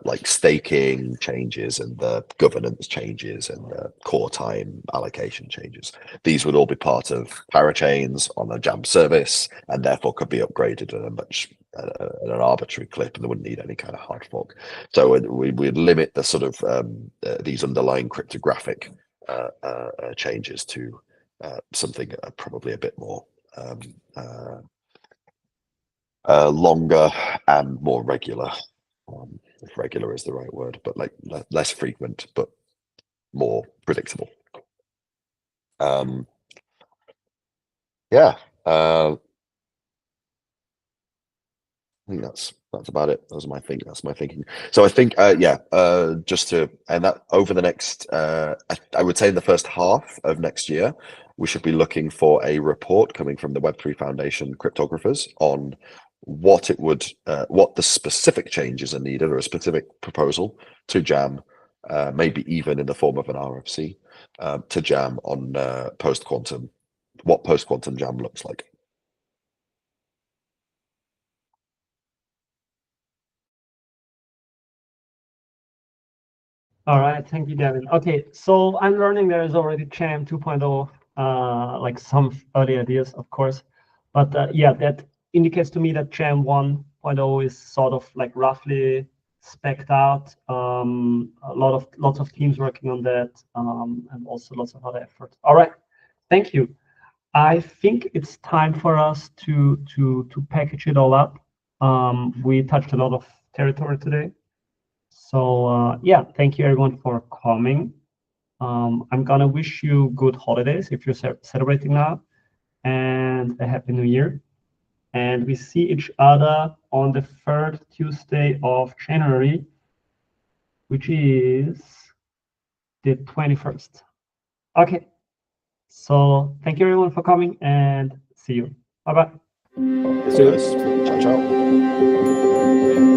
like staking changes and the governance changes and the core time allocation changes. These would all be part of parachains on a Jam service, and therefore could be upgraded at an arbitrary clip, and they wouldn't need any kind of hard fork. So we'd limit the sort of these underlying cryptographic changes to something probably a bit more longer and more regular, if regular is the right word, but like less frequent but more predictable. yeah, I think that's about it. That's my thinking. So I think just to and that over the next I would say in the first half of next year, we should be looking for a report coming from the Web3 Foundation cryptographers on what the specific changes are needed, or a specific proposal to jam, maybe even in the form of an RFC, to jam on post-quantum, what post-quantum jam looks like. All right, thank you, Devin. Okay, so I'm learning there is already Jam 2.0, like some early ideas, of course, but yeah, that indicates to me that Jam 1.0 is sort of like roughly spec'd out. Lots of teams working on that, and also lots of other efforts. All right, thank you. I think it's time for us to package it all up. We touched a lot of territory today. So yeah, thank you everyone for coming. I'm gonna wish you good holidays if you're celebrating now, and a happy new year. And we see each other on the 3rd Tuesday of January, which is the 21st. Okay, so thank you everyone for coming, and see you. Bye-bye. Ciao, ciao.